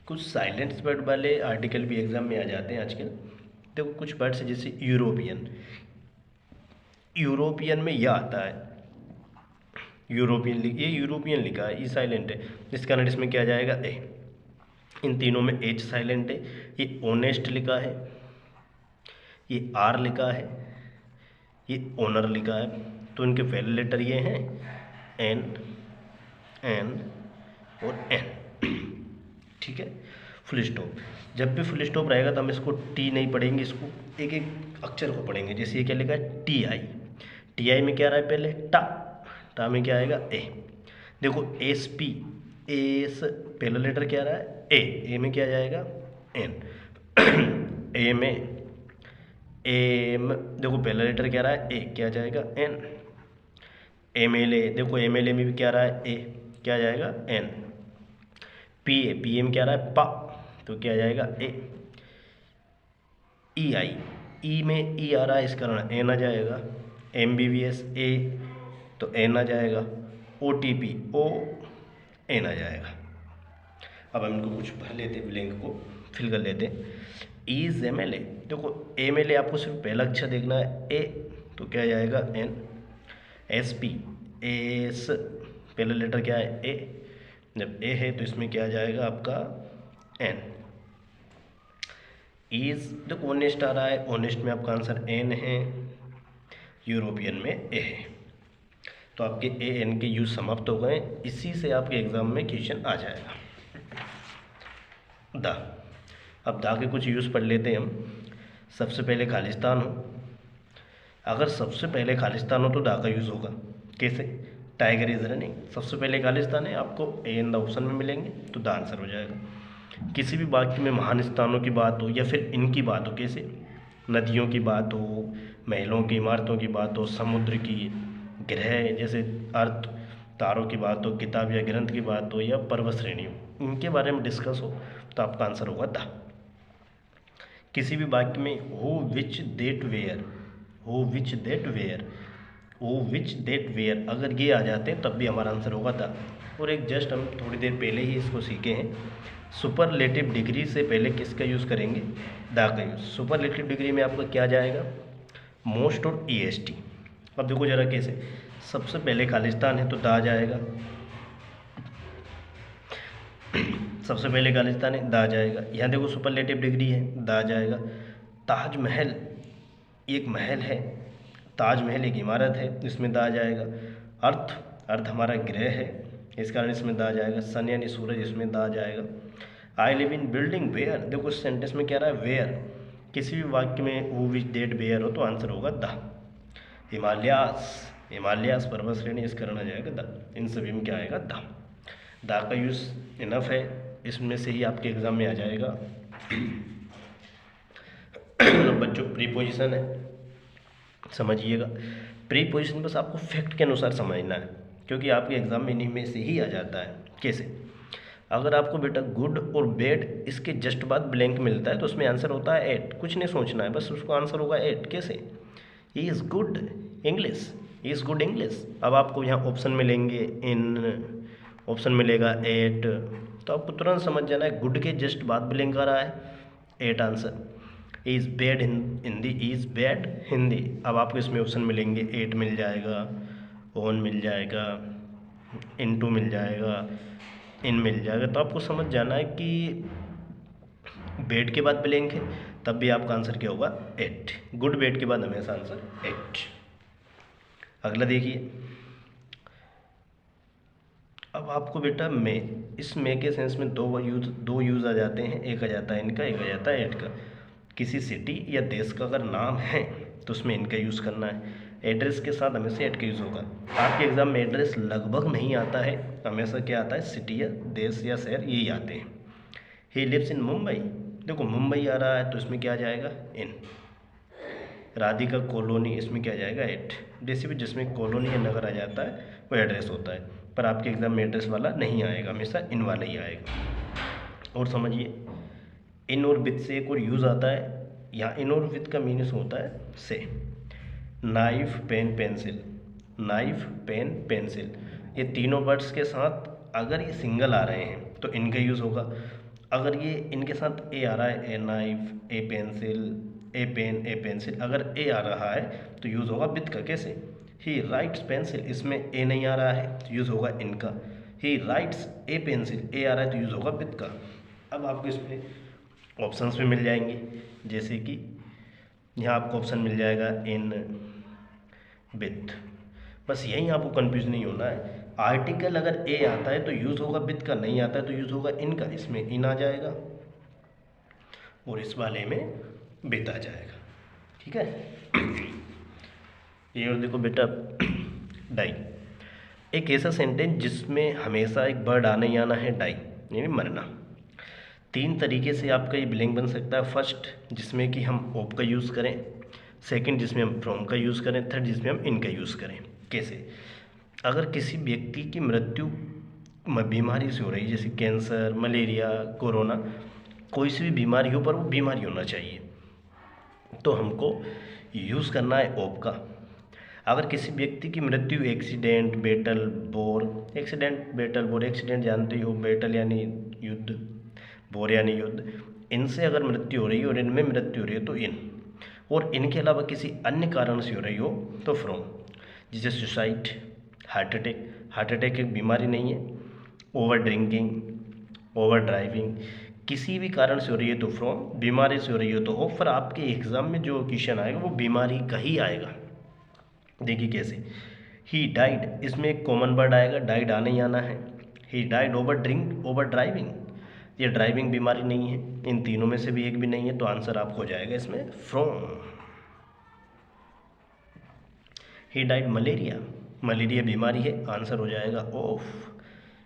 कुछ साइलेंट वर्ड वाले आर्टिकल भी एग्जाम में आ जाते हैं आजकल। देखो कुछ वर्ड्स है जैसे यूरोपियन में यह आता है, ये यूरोपियन लिखा है, ई साइलेंट है, इस कारण इसमें क्या जाएगा? ए। इन तीनों में एच साइलेंट है। ये ऑनेस्ट लिखा है, ये आर लिखा है, ये ओनर लिखा है, तो इनके पहले लेटर ये हैं एन और एन। ठीक है, फुल स्टॉप। जब भी फुल स्टॉप रहेगा तो हम इसको टी नहीं पढ़ेंगे, इसको एक एक अक्षर को पढ़ेंगे। जैसे ये क्या लिखा है? टी आई में क्या आ रहा है? पहले टा में क्या आएगा? ए। देखो एस पी, एस पहला लेटर क्या आ रहा है? ए में क्या जाएगा? एन। एम देखो पहला लेटर क्या आ रहा है? ए, क्या जाएगा? एन। एमएलए, देखो एमएलए में भी क्या आ रहा है? ए, क्या जाएगा? एन। पीए में क्या आ रहा है? पा, तो क्या जाएगा? ए। ई में ई आ रहा है, इस कारण एन आ जाएगा। MBBS ए, तो एन आ जाएगा। OTP ओ, एन आ जाएगा। अब हम इनको कुछ भर लेते हैं, ब्लैंक को फिल कर लेते हैं। इज MLA, देखो MLA आपको सिर्फ पहला अक्षर देखना है ए, तो क्या जाएगा N। SP एस, पहला लेटर क्या है ए, जब ए है तो इसमें क्या जाएगा आपका N। इज, देखो ऑनेस्ट आ रहा है, ऑनेस्ट में आपका आंसर N है, यूरोपियन में ए है, तो आपके AN के यूज समाप्त हो गए। इसी से आपके एग्जाम में क्वेश्चन आ जाएगा। दा, अब दा के कुछ यूज़ पढ़ लेते हैं हम। सबसे पहले खालिस्तान हो, अगर सबसे पहले खालिस्तान हो तो दा का यूज़ होगा। कैसे? टाइगर इज रनिंग, सबसे पहले खालिस्तान है, आपको AN द ऑप्शन में मिलेंगे, तो दा आंसर हो जाएगा। किसी भी वाक्य में महान स्थानों की बात हो या फिर इनकी बात हो, कैसे? नदियों की बात हो, महलों की इमारतों की बात हो, समुद्र की, ग्रह जैसे अर्थ, तारों की बात हो, किताब या ग्रंथ की बात हो, या पर्वत श्रेणी हो, इनके बारे में डिस्कस हो, तो आपका आंसर होगा द। किसी भी वाक्य में हो विच देट वेयर, हो विच देट वेयर, हो विच देट वेयर, अगर ये आ जाते हैं तब भी हमारा आंसर होगा द। और एक जस्ट हम थोड़ी देर पहले ही इसको सीखे हैं, सुपरलेटिव डिग्री से पहले किसका यूज़ करेंगे? द का यूज़। सुपरलेटिव डिग्री में आपका क्या जाएगा? मोस्ट और EST। अब देखो जरा कैसे, सबसे पहले खालिस्तान है तो दा जाएगा, सबसे पहले खालिस्तान है दा जाएगा। यहाँ देखो सुपरलेटिव डिग्री है, दा जाएगा। ताजमहल एक महल है, ताजमहल एक इमारत है, इसमें दा जाएगा। अर्थ, अर्थ हमारा ग्रह है, इस कारण इसमें दा जाएगा। सन यानी सूरज, इसमें दा जाएगा। I live in building where, देखो इस सेंटेंस में क्या रहा है? वेयर। किसी भी वाक्य में वो विच डेट वेयर हो तो आंसर होगा द। हिमालयास, हिमालयास पर्वत श्रेणी, इस कारण आ जाएगा द। इन सभी में क्या आएगा? द। दा का यूज़ इनफ है, इसमें से ही आपके एग्जाम में आ जाएगा। बच्चों प्रीपोजिशन है, समझिएगा। प्रीपोजिशन बस आपको फैक्ट के अनुसार समझना है, क्योंकि आपके एग्जाम में इन्हीं में से ही आ जाता है। कैसे? अगर आपको बेटा गुड और बैड इसके जस्ट बाद ब्लैंक मिलता है तो उसमें आंसर होता है एट, कुछ नहीं सोचना है, बस उसको आंसर होगा एट। कैसे? He is good English, he is good English. अब आपको यहाँ ऑप्शन मिलेंगे, इन ऑप्शन मिलेगा एट, तो आपको तुरंत समझ जाना है गुड के जस्ट बाद ब्लैंक आ रहा है, at answer. Is bad Hindi, is bad Hindi, अब आपको इसमें ऑप्शन मिलेंगे, एट मिल जाएगा, ऑन मिल जाएगा, इनटू मिल जाएगा, इन मिल जाएगा। तो आपको समझ जाना है कि बैड के बाद ब्लैंक है, तब भी आपका आंसर क्या होगा? एट। गुड बैड के बाद हमेशा आंसर एट। अगला देखिए, अब आपको बेटा मे, इस मे के सेंस में दो यूज़ आ जाते हैं, एक आ जाता है इनका, एक आ जाता है एट का। किसी सिटी या देश का अगर नाम है तो उसमें इनका यूज़ करना है, एड्रेस के साथ हमेशा एट का यूज़ होगा। आपके एग्जाम में एड्रेस लगभग नहीं आता है, हमेशा क्या आता है? सिटी या देश या शहर, यही आते हैं। ही लिव्स इन मुंबई, देखो मुंबई आ रहा है तो इसमें क्या जाएगा? इन। राधिका कॉलोनी, इसमें क्या जाएगा? एट। जैसे भी जिसमें कॉलोनी या नगर आ जाता है वो एड्रेस होता है, पर आपके एग्जाम में एड्रेस वाला नहीं आएगा, हमेशा इन वाला ही आएगा। और समझिए, इन और विथ से एक और यूज़ आता है, यहाँ इन और विथ का मीनिंग होता है से। Knife pen pencil, knife pen pencil, ये तीनों वर्ड्स के साथ अगर ये सिंगल आ रहे हैं तो इनका यूज़ होगा। अगर ये इनके साथ ए आ रहा है, a knife, a pencil, a pen, a pencil, अगर ए आ रहा है तो यूज़ होगा विथ का। कैसे? ही राइट्स पेंसिल, इसमें ए नहीं आ रहा है तो यूज़ होगा इनका। ही राइट्स ए पेंसिल, ए आ रहा है तो यूज़ होगा विथ का। अब आपको इसमें ऑप्शंस में मिल जाएंगे, जैसे कि यहाँ आपको ऑप्शन मिल जाएगा इन, विथ। बस यही आपको कंफ्यूज नहीं होना है। आर्टिकल अगर ए आता है तो यूज़ होगा विथ का, नहीं आता है तो यूज़ होगा इनका, इसमें इन आ जाएगा और इस वाले में विथ आ जाएगा। ठीक है? ये और देखो बेटा, डाई, एक ऐसा सेंटेंस जिसमें हमेशा एक वर्ड आना ही आना है, डाई यानी मरना। तीन तरीके से आपका ये ब्लैंक बन सकता है। फर्स्ट, जिसमें कि हम ऑफ का यूज़ करें, सेकंड जिसमें हम फ्रॉम का यूज़ करें, थर्ड जिसमें हम इनका यूज़ करें। कैसे? अगर किसी व्यक्ति की मृत्यु बीमारी से हो रही है, जैसे कैंसर, मलेरिया, कोरोना, कोई सी भी बीमारी हो, पर वो बीमारी होना चाहिए, तो हमको यूज़ करना है ऑफ का। अगर किसी व्यक्ति की मृत्यु accident, battle, bore, accident, battle, bore, accident जानते हो, बेटल यानी युद्ध, बोर यानी युद्ध, इनसे अगर मृत्यु हो रही है और इनमें मृत्यु हो रही है तो इन, और इनके अलावा किसी अन्य कारण से हो रही हो तो फ्रॉम। जैसे suicide, heart attack, heart attack एक बीमारी नहीं है, ओवर ड्रिंकिंग, ओवर ड्राइविंग, किसी भी कारण से हो रही है तो फ्रॉम, बीमारी से हो रही हो तो ऑफ। पर आपके एग्जाम में जो क्वेश्चन आएगा वो बीमारी का ही आएगा। देखिए कैसे, ही डाइड, इसमें एक कॉमन वर्ड आएगा, डाइड आने ही आना है। He died over drink, over driving, ये ड्राइविंग बीमारी नहीं है, इन तीनों में से भी एक भी नहीं है, तो आंसर आपको हो जाएगा इसमें from. He died malaria, malaria बीमारी है, आंसर हो जाएगा ऑफ।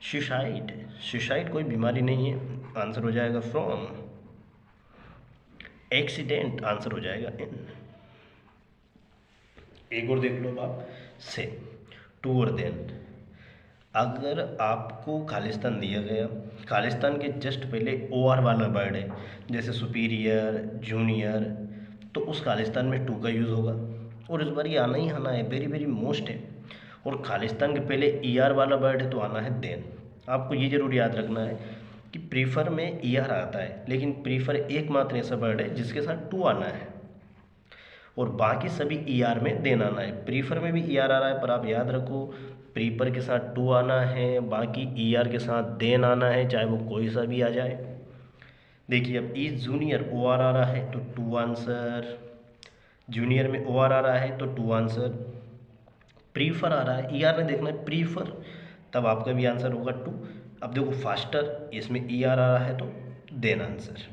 सुसाइड, सुसाइड कोई बीमारी नहीं है, आंसर हो जाएगा फ्रॉम। एक्सीडेंट, आंसर हो जाएगा इन। एक और देख लो आप, से, टू और देन। अगर आपको खालिस्तान दिया गया, खालिस्तान के जस्ट पहले ओ आर वाला वर्ड है, जैसे सुपीरियर, जूनियर, तो उस खालिस्तान में टू का यूज़ होगा, और इस बार ये आना ही आना है, वेरी वेरी मोस्ट है। और खालिस्तान के पहले ई आर वाला वर्ड है तो आना है देन। आपको ये जरूर याद रखना है कि प्रीफर में ई आर आता है, लेकिन प्रीफर एकमात्र ऐसा वर्ड है जिसके साथ टू आना है, और बाकी सभी ई आर में देन आना है। प्रीफर में भी ई आर आ रहा है, पर आप याद रखो प्रीफर के साथ टू आना है, बाकी ई आर के साथ देन आना है, चाहे वो कोई सा भी आ जाए। देखिए अब इज जूनियर, ओ आर आ रहा है तो टू आंसर, जूनियर में ओ आर आ रहा है तो टू आंसर, प्रीफर आ रहा है, ई आर ने देखना है प्रीफर, तब आपका भी आंसर होगा टू। अब देखो फास्टर, इसमें ई आर आ रहा है तो देन आंसर।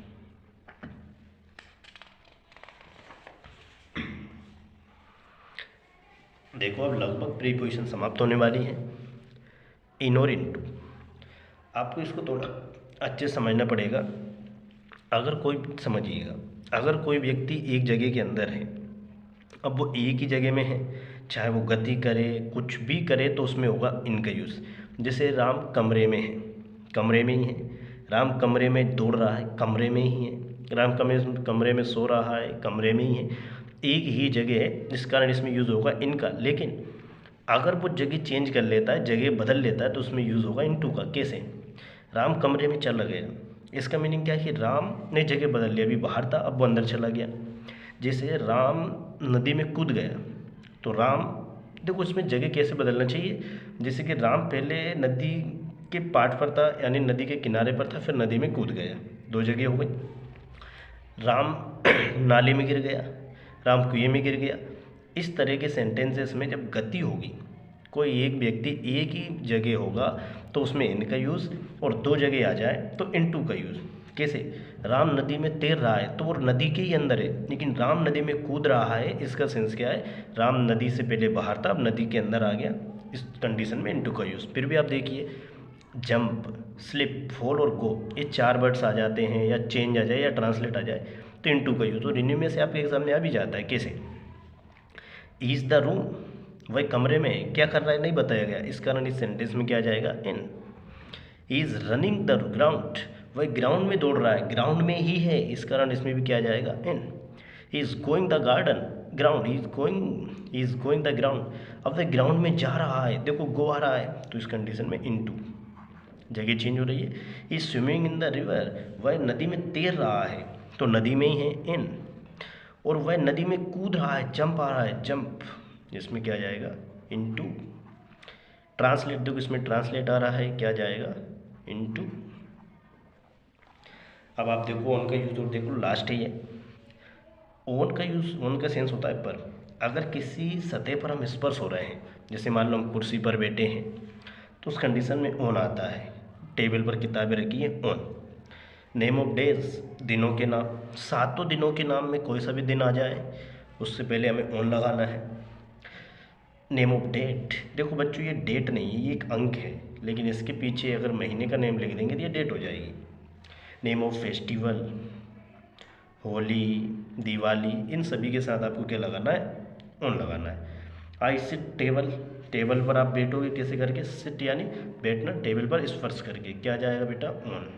देखो अब लगभग प्रीपोजिशन समाप्त होने वाली है। इन और इनटू, आपको इसको थोड़ा अच्छे समझना पड़ेगा। अगर कोई, समझिएगा, अगर कोई व्यक्ति एक जगह के अंदर है, अब वो एक ही जगह में है, चाहे वो गति करे कुछ भी करे, तो उसमें होगा इनका यूज़। जैसे राम कमरे में है, कमरे में ही है, राम कमरे में दौड़ रहा है, कमरे में ही है, राम कमरे में सो रहा है, कमरे में ही है, एक ही जगह है, जिस कारण इसमें यूज़ होगा इनका। लेकिन अगर वो जगह चेंज कर लेता है, जगह बदल लेता है, तो उसमें यूज़ होगा इनटू का। कैसे, राम कमरे में चला गया, इसका मीनिंग क्या है कि राम ने जगह बदल लिया, अभी बाहर था अब वो अंदर चला गया। जैसे राम नदी में कूद गया, तो राम, देखो इसमें जगह कैसे बदलना चाहिए, जैसे कि राम पहले नदी के पाट पर था, यानी नदी के किनारे पर था, फिर नदी में कूद गया, दो जगह हो गई। राम नाले में गिर गया, राम कुएं में गिर गया। इस तरह के सेंटेंसेस में जब गति होगी, कोई एक व्यक्ति एक ही जगह होगा तो उसमें इन का यूज़, और दो जगह आ जाए तो इन टू का यूज़। कैसे, राम नदी में तैर रहा है तो वो नदी के ही अंदर है, लेकिन राम नदी में कूद रहा है, इसका सेंस क्या है, राम नदी से पहले बाहर था, अब नदी के अंदर आ गया, इस कंडीशन में इनटू का यूज़। फिर भी आप देखिए, जंप, स्लिप, फॉल और गो, ये चार वर्ड्स आ जाते हैं, या चेंज आ जाए या ट्रांसलेट आ जाए तो इनटू का यूज़। और इन्हीं में से आपके एग्जाम में आ भी जाता है। कैसे, इज द रूम, वह कमरे में क्या कर रहा है नहीं बताया गया, इस कारण इस सेंटेंस में क्या आ जाएगा, in. Is running the ground, वह ग्राउंड में दौड़ रहा है, ग्राउंड में ही है, इस कारण इसमें भी क्या आ जाएगा, in. Is going the garden, ground, is going the ground, अब वह ग्राउंड में जा रहा है, देखो गो आ रहा है, तो इस कंडीशन में इन टू, जगह चेंज हो रही है। Is swimming in the river, वह नदी में तैर रहा है, तो नदी में ही है, इन। और वह नदी में कूद रहा है, जंप आ रहा है, जंप, इसमें क्या जाएगा, इनटू। ट्रांसलेट, देखो इसमें ट्रांसलेट आ रहा है, क्या जाएगा, इनटू। अब आप देखो ऑन का यूज़, और देखो लास्ट है ये ऑन का यूज़। ऑन का सेंस होता है पर, अगर किसी सतह पर हम स्पर्श हो रहे हैं, जैसे मान लो हम कुर्सी पर बैठे हैं, तो उस कंडीशन में ऑन आता है। टेबल पर किताबें रखी है, ऑन। नेम ऑफ डेज, दिनों के नाम, सातों दिनों के नाम में कोई सा भी दिन आ जाए उससे पहले हमें ऑन लगाना है। नेम ऑफ डेट, देखो बच्चों ये डेट नहीं है, ये एक अंक है, लेकिन इसके पीछे अगर महीने का नेम लिख देंगे तो ये डेट हो जाएगी। Name of festival, Holi, Diwali, इन सभी के साथ आपको क्या लगाना है, ऑन लगाना है। आई सिट टेबल, टेबल पर आप बैठोगे कैसे करके, सिट यानी बैठना, टेबल पर स्पर्श करके, क्या जाएगा बेटा, on.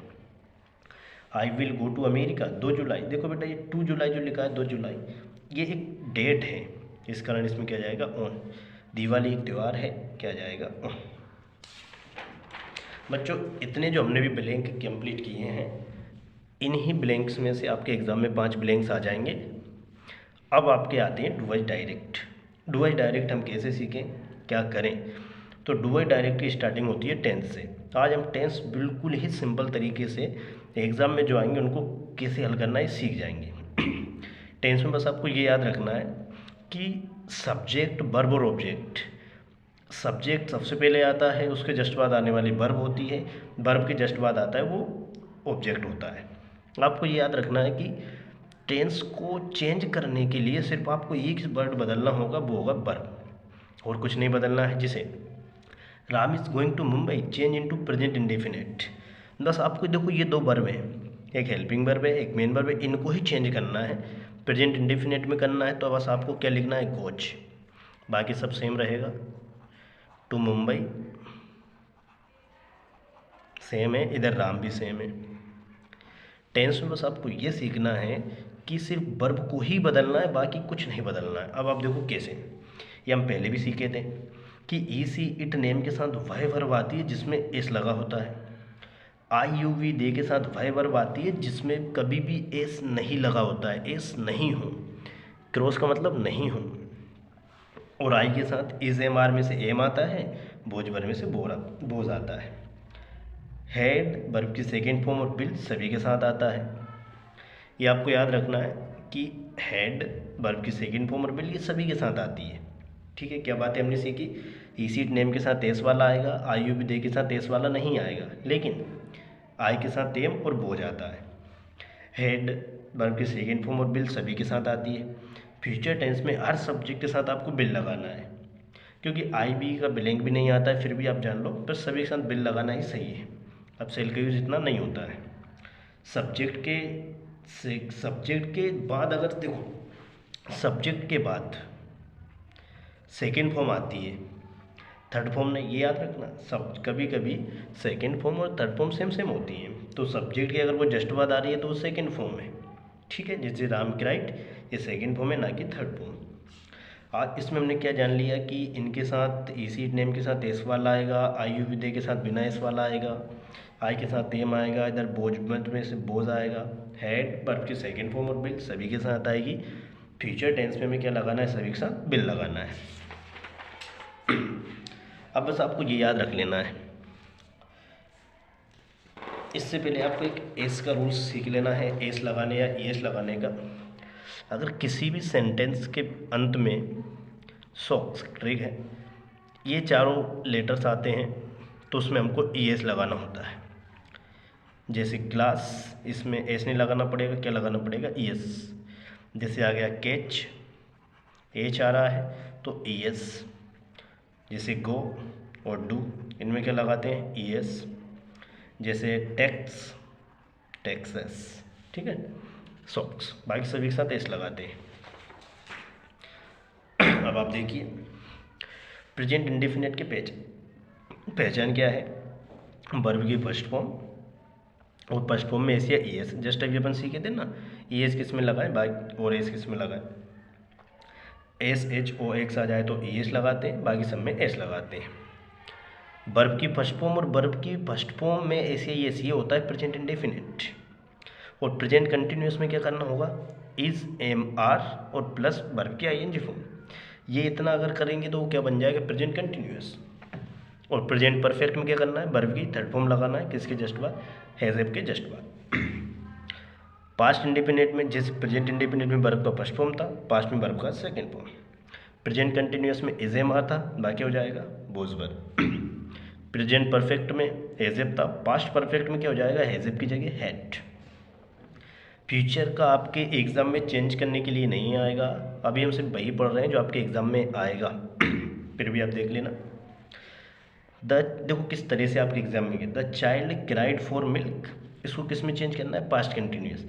I will go to America, 2 जुलाई, देखो बेटा ये 2 जुलाई जो लिखा है, 2 जुलाई, ये एक डेट है, इस कारण इसमें क्या जाएगा, ऑन। दिवाली एक त्यौहार है, क्या जाएगा, ऑन। बच्चों इतने जो हमने भी ब्लैंक कंप्लीट किए हैं, इन्हीं ब्लैंक्स में से आपके एग्ज़ाम में 5 ब्लैंक्स आ जाएंगे। अब आपके आते हैं do as direct. Do as direct हम कैसे सीखें, क्या करें? तो डू एज डायरेक्ट की स्टार्टिंग होती है टेंस से। आज हम टेंस बिल्कुल ही सिंपल तरीके से एग्ज़ाम में जो आएंगे उनको कैसे हल करना है सीख जाएंगे। टेंस में बस आपको ये याद रखना है कि सब्जेक्ट, वर्ब और ऑब्जेक्ट। सब्जेक्ट सबसे पहले आता है, उसके जस्ट बाद आने वाली वर्ब होती है, वर्ब के जस्ट बाद आता है वो ऑब्जेक्ट होता है। आपको ये याद रखना है कि टेंस को चेंज करने के लिए सिर्फ आपको एक वर्ड बदलना होगा, वो होगा वर्ब, और कुछ नहीं बदलना है। जिसे Ram is going to Mumbai change into present indefinite. बस आपको देखो ये दो वर्ब हैं, एक हेल्पिंग वर्ब है, एक मेन वर्ब है, इनको ही चेंज करना है, प्रेजेंट इंडेफिनिट में करना है। तो बस आपको क्या लिखना है, गोज, बाकी सब सेम रहेगा। टू मुंबई सेम है, इधर राम भी सेम है। टेंस में बस आपको ये सीखना है कि सिर्फ वर्ब को ही बदलना है, बाकी कुछ नहीं बदलना है। अब आप देखो कैसे, ये हम पहले भी सीखे थे कि ई सी इट नेम के साथ वह वर्ब आती है जिसमें एस लगा होता है। आई यू वी दे के साथ वह वर्ब आती है जिसमें कभी भी एस नहीं लगा होता है, एस नहीं हो, क्रॉस का मतलब नहीं हो। और आई के साथ इज एम आर में से एम आता है, बोझ वर्ब में से बोझ आता है। हेड वर्ब की सेकेंड फॉर्म और बिल सभी के साथ आता है। ये आपको याद रखना है कि हेड वर्ब की सेकेंड फॉर्म और बिल ये सभी के साथ आती है। ठीक है, क्या बातें हमने सीखी? ई सीट नेम के साथ एस वाला आएगा, आई यू बी दे के साथ एस वाला नहीं आएगा, लेकिन आई के साथ एम और बोझ आता है। हेड वर्ब की सेकेंड फॉर्म और बिल सभी के साथ आती है। फ्यूचर टेंस में हर सब्जेक्ट के साथ आपको बिल लगाना है, क्योंकि आई बी का बिलिंग भी नहीं आता है, फिर भी आप जान लो, बस सभी के साथ बिल लगाना ही सही है। अब सेल का यूज इतना नहीं होता है। सब्जेक्ट के बाद अगर देखो, सब्जेक्ट के बाद सेकेंड फॉर्म आती है, थर्ड फॉर्म नहीं, ये याद रखना। सब कभी कभी सेकेंड फॉर्म और थर्ड फॉर्म सेम सेम होती हैं। तो सब्जेक्ट की अगर वो जस्ट बाद आ रही है तो वो सेकेंड फॉर्म है। ठीक है, जैसे राम की राइट, ये सेकेंड फॉर्म है, ना कि थर्ड फॉर्म। आज इसमें हमने क्या जान लिया कि इनके साथ ई सी नेम के साथ एस वाला आएगा, आई यू विदे के साथ बिना एस वाला आएगा, आई के साथ एम आएगा, इधर बोझ में से बोझ आएगा। हेड वर्ब की सेकेंड फॉर्म और बिल सभी के साथ आएगी। फ्यूचर टेंस में हमें क्या लगाना है, सभी के साथ बिल लगाना है। अब बस आपको ये याद रख लेना है, इससे पहले आपको एक एस का रूल सीख लेना है, एस लगाने या ई एस लगाने का। अगर किसी भी सेंटेंस के अंत में सॉक्स, ठीक है, ये चारों लेटर्स आते हैं तो उसमें हमको ई एस लगाना होता है। जैसे ग्लास, इसमें एस नहीं लगाना पड़ेगा, क्या लगाना पड़ेगा, ई एस। जैसे आ गया कैच, एच आ रहा है तो ई एस। जैसे गो और डू, इनमें क्या लगाते हैं, ई एस। जैसे टैक्स, टैक्सेस, ठीक है, सॉक्स, बाकी सभी के साथ एस लगाते हैं। अब आप देखिए प्रेजेंट इंडेफिनिट के पहचान क्या है, वर्ब की फर्स्ट फॉर्म, और फर्स्ट फॉर्म में एस या ई एस। जस्ट अभी अपन सीखे थे ना, ई एस किस में लगाए बाकी, और एस किस में लगाए, एस एच ओ एक्स आ जाए तो ई एस लगाते हैं, बाकी सब में एस लगाते हैं। वर्ब की फर्स्ट फॉर्म और वर्ब की फर्स्ट फॉर्म में एस या ई एस, ये होता है प्रेजेंट इंडेफिनिट। और प्रेजेंट कंटिन्यूस में क्या करना होगा, इज एम आर और प्लस वर्ब की आई एन जी फॉर्म। ये इतना अगर करेंगे तो वो क्या बन जाएगा, प्रेजेंट कंटिन्यूस। और प्रेजेंट परफेक्ट में क्या करना है, वर्ब की थर्ड फॉर्म लगाना है, किसके जस्ट बाद, हैज हैव के जस्ट बाद। पास्ट इंडिपेंडेंट में, जैसे प्रेजेंट इंडिपेंडेंट में वर्ब का फर्स्ट फॉर्म था, पास्ट में वर्ब का सेकेंड फॉर्म। प्रेजेंट कंटिन्यूस में इज एम आर था, बाकी हो जाएगा बोज वर्ब। प्रेजेंट परफेक्ट में हैज हैव था, पास्ट परफेक्ट में क्या हो जाएगा, हैज हैव की जगह हैड। फ्यूचर का आपके एग्ज़ाम में चेंज करने के लिए नहीं आएगा, अभी हम सिर्फ वही पढ़ रहे हैं जो आपके एग्ज़ाम में आएगा। फिर भी आप देख लेना। देखो किस तरह से आपके एग्जाम में the child cried for milk, इसको किस में चेंज करना है, पास्ट कंटिन्यूस।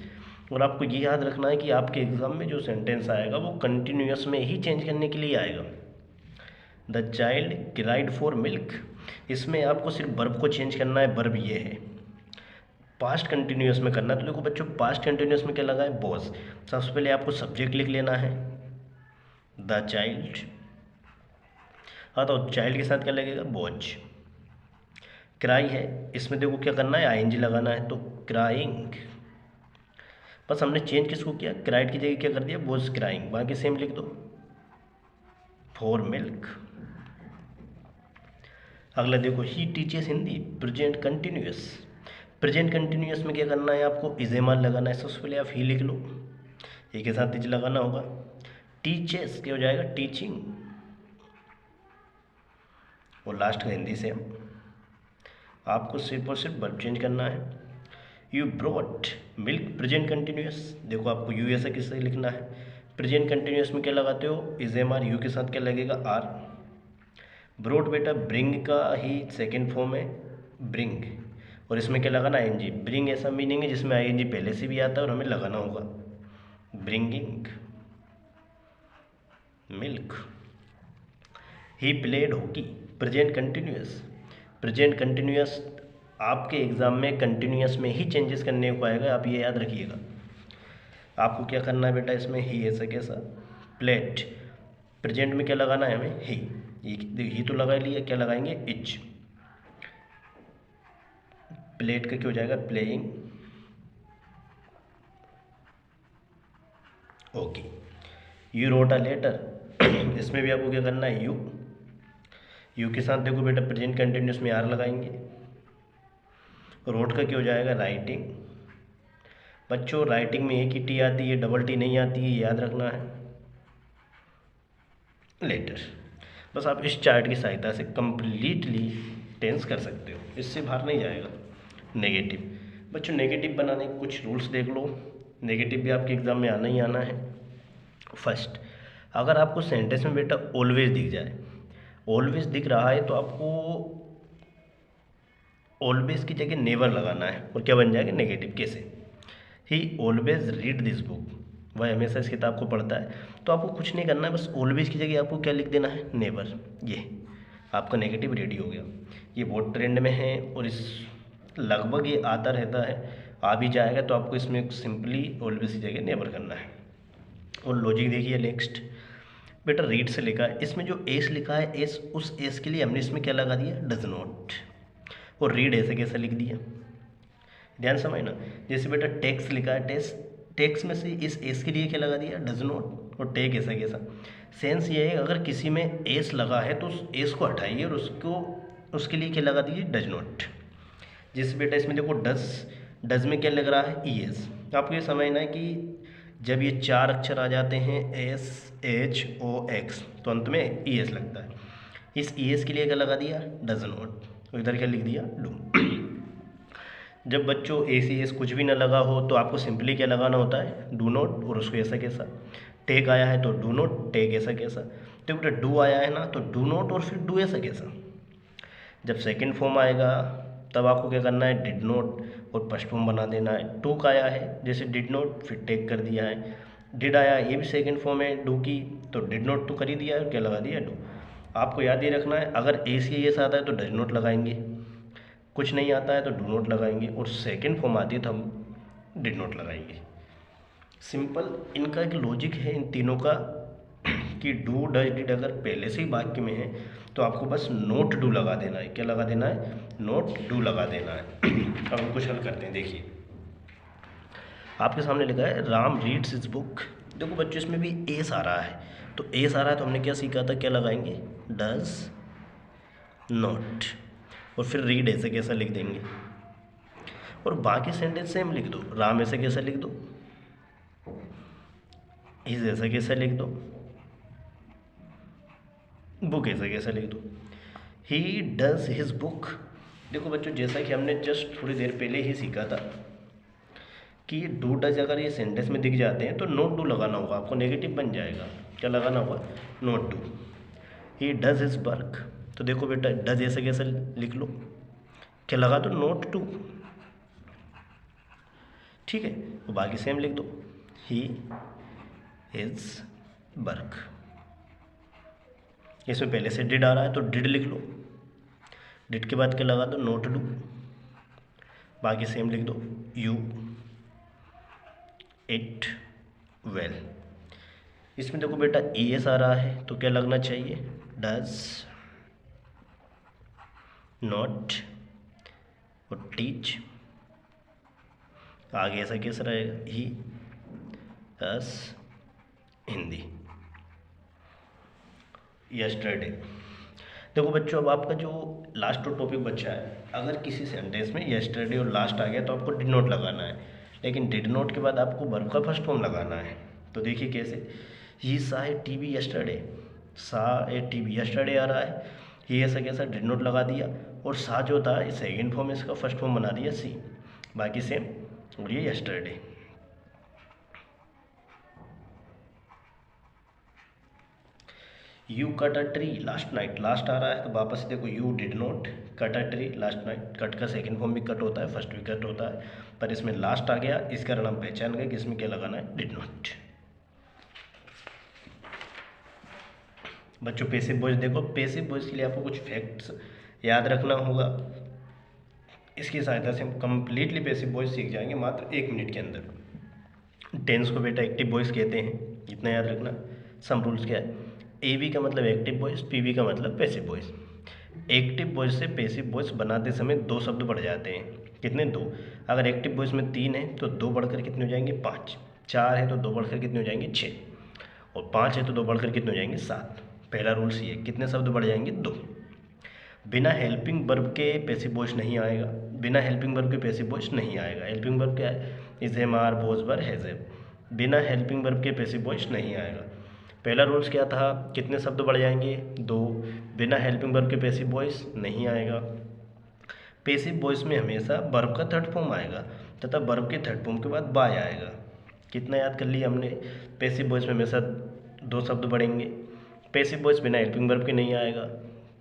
और आपको ये याद रखना है कि आपके एग्जाम में जो सेंटेंस आएगा वो कंटिन्यूस में ही चेंज करने के लिए आएगा। The child cried for milk, इसमें आपको सिर्फ वर्ब को चेंज करना है, वर्ब ये है। पास्ट कंटिन्यूस में करना है, तो देखो बच्चों पास्ट कंटिन्यूस में क्या लगा है, बॉस। सबसे पहले आपको सब्जेक्ट लिख लेना है, द चाइल्ड। हाँ, तो चाइल्ड के साथ क्या लगेगा, बॉज। क्राई है, इसमें देखो क्या करना है, आईएनजी लगाना है, तो क्राइंग। बस हमने चेंज किसको किया, क्राइड की जगह क्या कर दिया, वॉज क्राइंग, बाकी सेम लिख दो, फॉर मिल्क। अगला देखो, he teaches Hindi present continuous. Present continuous में क्या करना है आपको, इजेमाल लगाना है, सबसे पहले आप ही लिख लो, एक के साथ इज लगाना होगा। टीचेस क्या हो जाएगा, टीचिंग, और लास्ट का हिंदी से आपको सिर्फ और सिर्फ वर्ब चेंज करना है। You brought milk present continuous, देखो आपको यू ऐसा किससे लिखना है, प्रेजेंट कंटिन्यूस में क्या लगाते हो, इजेमार, यू के साथ क्या लगेगा, आर। ब्रोड बेटा ब्रिंग का ही सेकेंड फॉर्म है, ब्रिंग, और इसमें क्या लगाना, आई एन जी। ब्रिंग ऐसा मीनिंग है जिसमें आई एन जी पहले से भी आता है और हमें लगाना होगा, bringing milk. He played hockey present continuous. Present continuous आपके एग्ज़ाम में कंटिन्यूस में ही चेंजेस करने को आएगा, आप ये याद रखिएगा। आपको क्या करना है बेटा, इसमें ही ऐसा कैसा, प्लेट, प्रेजेंट में क्या लगाना है हमें, ही तो लगा लिया, क्या लगाएंगे, इच। प्लेट का क्या हो जाएगा, playing, okay. You wrote a letter, इसमें भी आपको क्या करना है, यू के साथ देखो बेटा प्रेजेंट कंटिन्यूस में आर लगाएंगे। रोट का क्या हो जाएगा, राइटिंग। बच्चों राइटिंग में एक ही टी आती है, डबल टी नहीं आती है, याद रखना है, लेटर। बस आप इस चार्ट की सहायता से कंप्लीटली टेंस कर सकते हो, इससे बाहर नहीं जाएगा। नेगेटिव, बच्चों नेगेटिव बनाने के कुछ रूल्स देख लो, नेगेटिव भी आपके एग्ज़ाम में आना ही आना है। फर्स्ट, अगर आपको सेंटेंस में बेटा ऑलवेज दिख जाए, ऑलवेज दिख रहा है तो आपको ऑलवेज की जगह नेवर लगाना है, और क्या बन जाएगा, नेगेटिव। कैसे, ही ऑलवेज रीड दिस बुक, वह हमेशा इस किताब को पढ़ता है, तो आपको कुछ नहीं करना है, बस ऑलवेज की जगह आपको क्या लिख देना है, नेवर। ये आपका नेगेटिव रेडी हो गया। ये बहुत ट्रेंड में है और इस लगभग ये आता रहता है, आ भी जाएगा, तो आपको इसमें सिंपली ऑलवेज की जगह नेवर करना है। और लॉजिक देखिए नेक्स्ट, बेटा रीड से लिखा है, इसमें जो एस लिखा है, एस, उस एस के लिए हमने इसमें क्या लगा दिया, डज नॉट, और रीड ऐसे कैसे लिख दिया, ध्यान समझना। जैसे बेटा टेक्स लिखा है, टेक्स में से इस एस के लिए क्या लगा दिया, डज नॉट, और टेक ऐसा कैसा। सेंस ये है, अगर किसी में एस लगा है तो उस एस को हटाइए और उसके लिए क्या लगा दीजिए, डज नॉट। जैसे बेटा इसमें देखो डज में क्या लग रहा है, ई एस। आपको ये समझना है कि जब ये चार अक्षर आ जाते हैं, एस एच ओ एक्स, तो अंत में ई एस लगता है। इस ई एस के लिए क्या लगा दिया, डज नॉट, तो इधर क्या लिख दिया, डू। जब बच्चों ए सी एस कुछ भी ना लगा हो तो आपको सिंपली क्या लगाना होता है, डू नॉट, और उसको ऐसा कैसा। टेक आया है तो डू नॉट, टेक ऐसा कैसा। तो बेटा डू आया है ना, तो डू नॉट और फिर डू ऐसा कैसा। जब सेकंड फॉर्म आएगा तब आपको क्या करना है, डिड नॉट, और फर्स्ट फॉर्म बना देना है। टू का आया है, जैसे डिड नॉट फिर टेक कर दिया है। डिड आया, ये भी सेकंड फॉर्म है डू की, तो डिड नॉट तो कर ही दिया है, क्या लगा दिया, डू। आपको याद ही रखना है, अगर ए सी एस आता है तो डज नॉट लगाएंगे, कुछ नहीं आता है तो डू नॉट लगाएंगे, और सेकंड फॉर्म आती है तो हम डिड नॉट लगाएंगे। सिंपल इनका एक लॉजिक है इन तीनों का, कि डू डज डिड अगर पहले से ही वाक्य में है तो आपको बस नोट डू लगा देना है, क्या लगा देना है, नोट डू लगा देना है। अब हम कुछ हल करते हैं, देखिए आपके सामने लिखा है राम रीड्स हिज बुक। देखो बच्चों इसमें भी एस आ रहा है, तो एस आ रहा है तो हमने क्या सीखा था, क्या लगाएंगे, डज नॉट, और फिर रीड ऐसे कैसा लिख देंगे, और बाकी सेंटेंस सेम लिख दो, राम ऐसे कैसा लिख दो, इज ऐसा कैसा लिख दो, बुक ऐसा कैसा लिख दो, ही डज हिज बुक। देखो बच्चों जैसा कि हमने जस्ट थोड़ी देर पहले ही सीखा था कि डू डज अगर ये सेंटेंस में दिख जाते हैं तो नोट डू लगाना होगा, आपको नेगेटिव बन जाएगा, क्या लगाना होगा, note do. He does his work, तो देखो बेटा डज ऐसे कैसे लिख लो, क्या लगा दो, नोट टू, ठीक है, तो बाकी सेम लिख दो, ही इज वर्क। इसमें पहले से डिड आ रहा है तो डिड लिख लो, डिड के बाद क्या लगा दो, नोट डू, बाकी सेम लिख दो, यू इट वेल। इसमें देखो बेटा ई एस आ रहा है तो क्या लगना चाहिए, डज नॉट, और टीच, आगे ऐसा कैसा रहेगा, ही यस हिंदी, यस्टरडे। देखो बच्चों, अब आपका जो लास्ट टॉपिक बचा है, अगर किसी सेंटेंस में यस्टरडे और लास्ट आ गया तो आपको डिड नॉट लगाना है, लेकिन डिड नॉट के बाद आपको वर्ब का फर्स्ट फॉर्म लगाना है। तो देखिए कैसे, ही सा ए टीवी यस्टरडे, सा ए टीवी यस्टरडे आ रहा है, ये ऐसा कैसा डिड नॉट लगा दिया, और सा जो था सेकेंड फॉर्म इसका फर्स्ट फॉर्म बना दिया सी, बाकी सेम, और ये yesterday. You cut a tree last night, last आ रहा है तो वापस देखो, you did not cut a tree last night. Cut का सेकंड फॉर्म भी कट होता है, फर्स्ट भी कट होता है, पर इसमें लास्ट आ गया, इस कारण हम पहचान गए कि इसमें क्या लगाना है, डिड नॉट। बच्चों पैसिव वॉइस देखो, पैसिव वॉइस के लिए आपको कुछ फैक्ट्स याद रखना होगा, इसकी सहायता से हम कंप्लीटली पैसिव वॉइस सीख जाएंगे मात्र 1 मिनट के अंदर। टेंस को बेटा एक्टिव वॉइस कहते हैं, इतना याद रखना। सम रूल्स क्या है, एवी का मतलब एक्टिव वॉइस, पीवी का मतलब पैसिव वॉइस। एक्टिव वॉइस से पैसिव वॉइस बनाते समय 2 शब्द बढ़ जाते हैं, कितने, 2। अगर एक्टिव वॉइस में 3 है तो 2 बढ़कर कितने हो जाएंगे, 5। 4 है तो 2 बढ़कर कितने हो जाएंगे, 6। और 5 है तो 2 बढ़कर कितने हो जाएंगे, 7। पहला रूल्स ये, कितने शब्द बढ़ जाएंगे, 2। बिना हेल्पिंग वर्ब के पैसिव वॉइस नहीं आएगा, बिना हेल्पिंग वर्ब के पैसिव वॉइस नहीं आएगा। हेल्पिंग वर्ब क्या है, is, am, are, was, were, has, have. बिना हेल्पिंग वर्ब के पैसिव वॉइस नहीं आएगा। पहला रूल्स क्या था, कितने शब्द बढ़ जाएंगे, 2। बिना हेल्पिंग वर्ब के पैसिव वॉइस नहीं आएगा। पैसिव वॉइस में हमेशा वर्ब का थर्ड फॉर्म आएगा तथा वर्ब के थर्ड फॉर्म के बाद बाय आएगा। कितना याद कर लिया हमने, पैसिव वॉइस में हमेशा 2 शब्द बढ़ेंगे। पैसिव वॉइस बिना हेल्पिंग वर्ब के नहीं आएगा।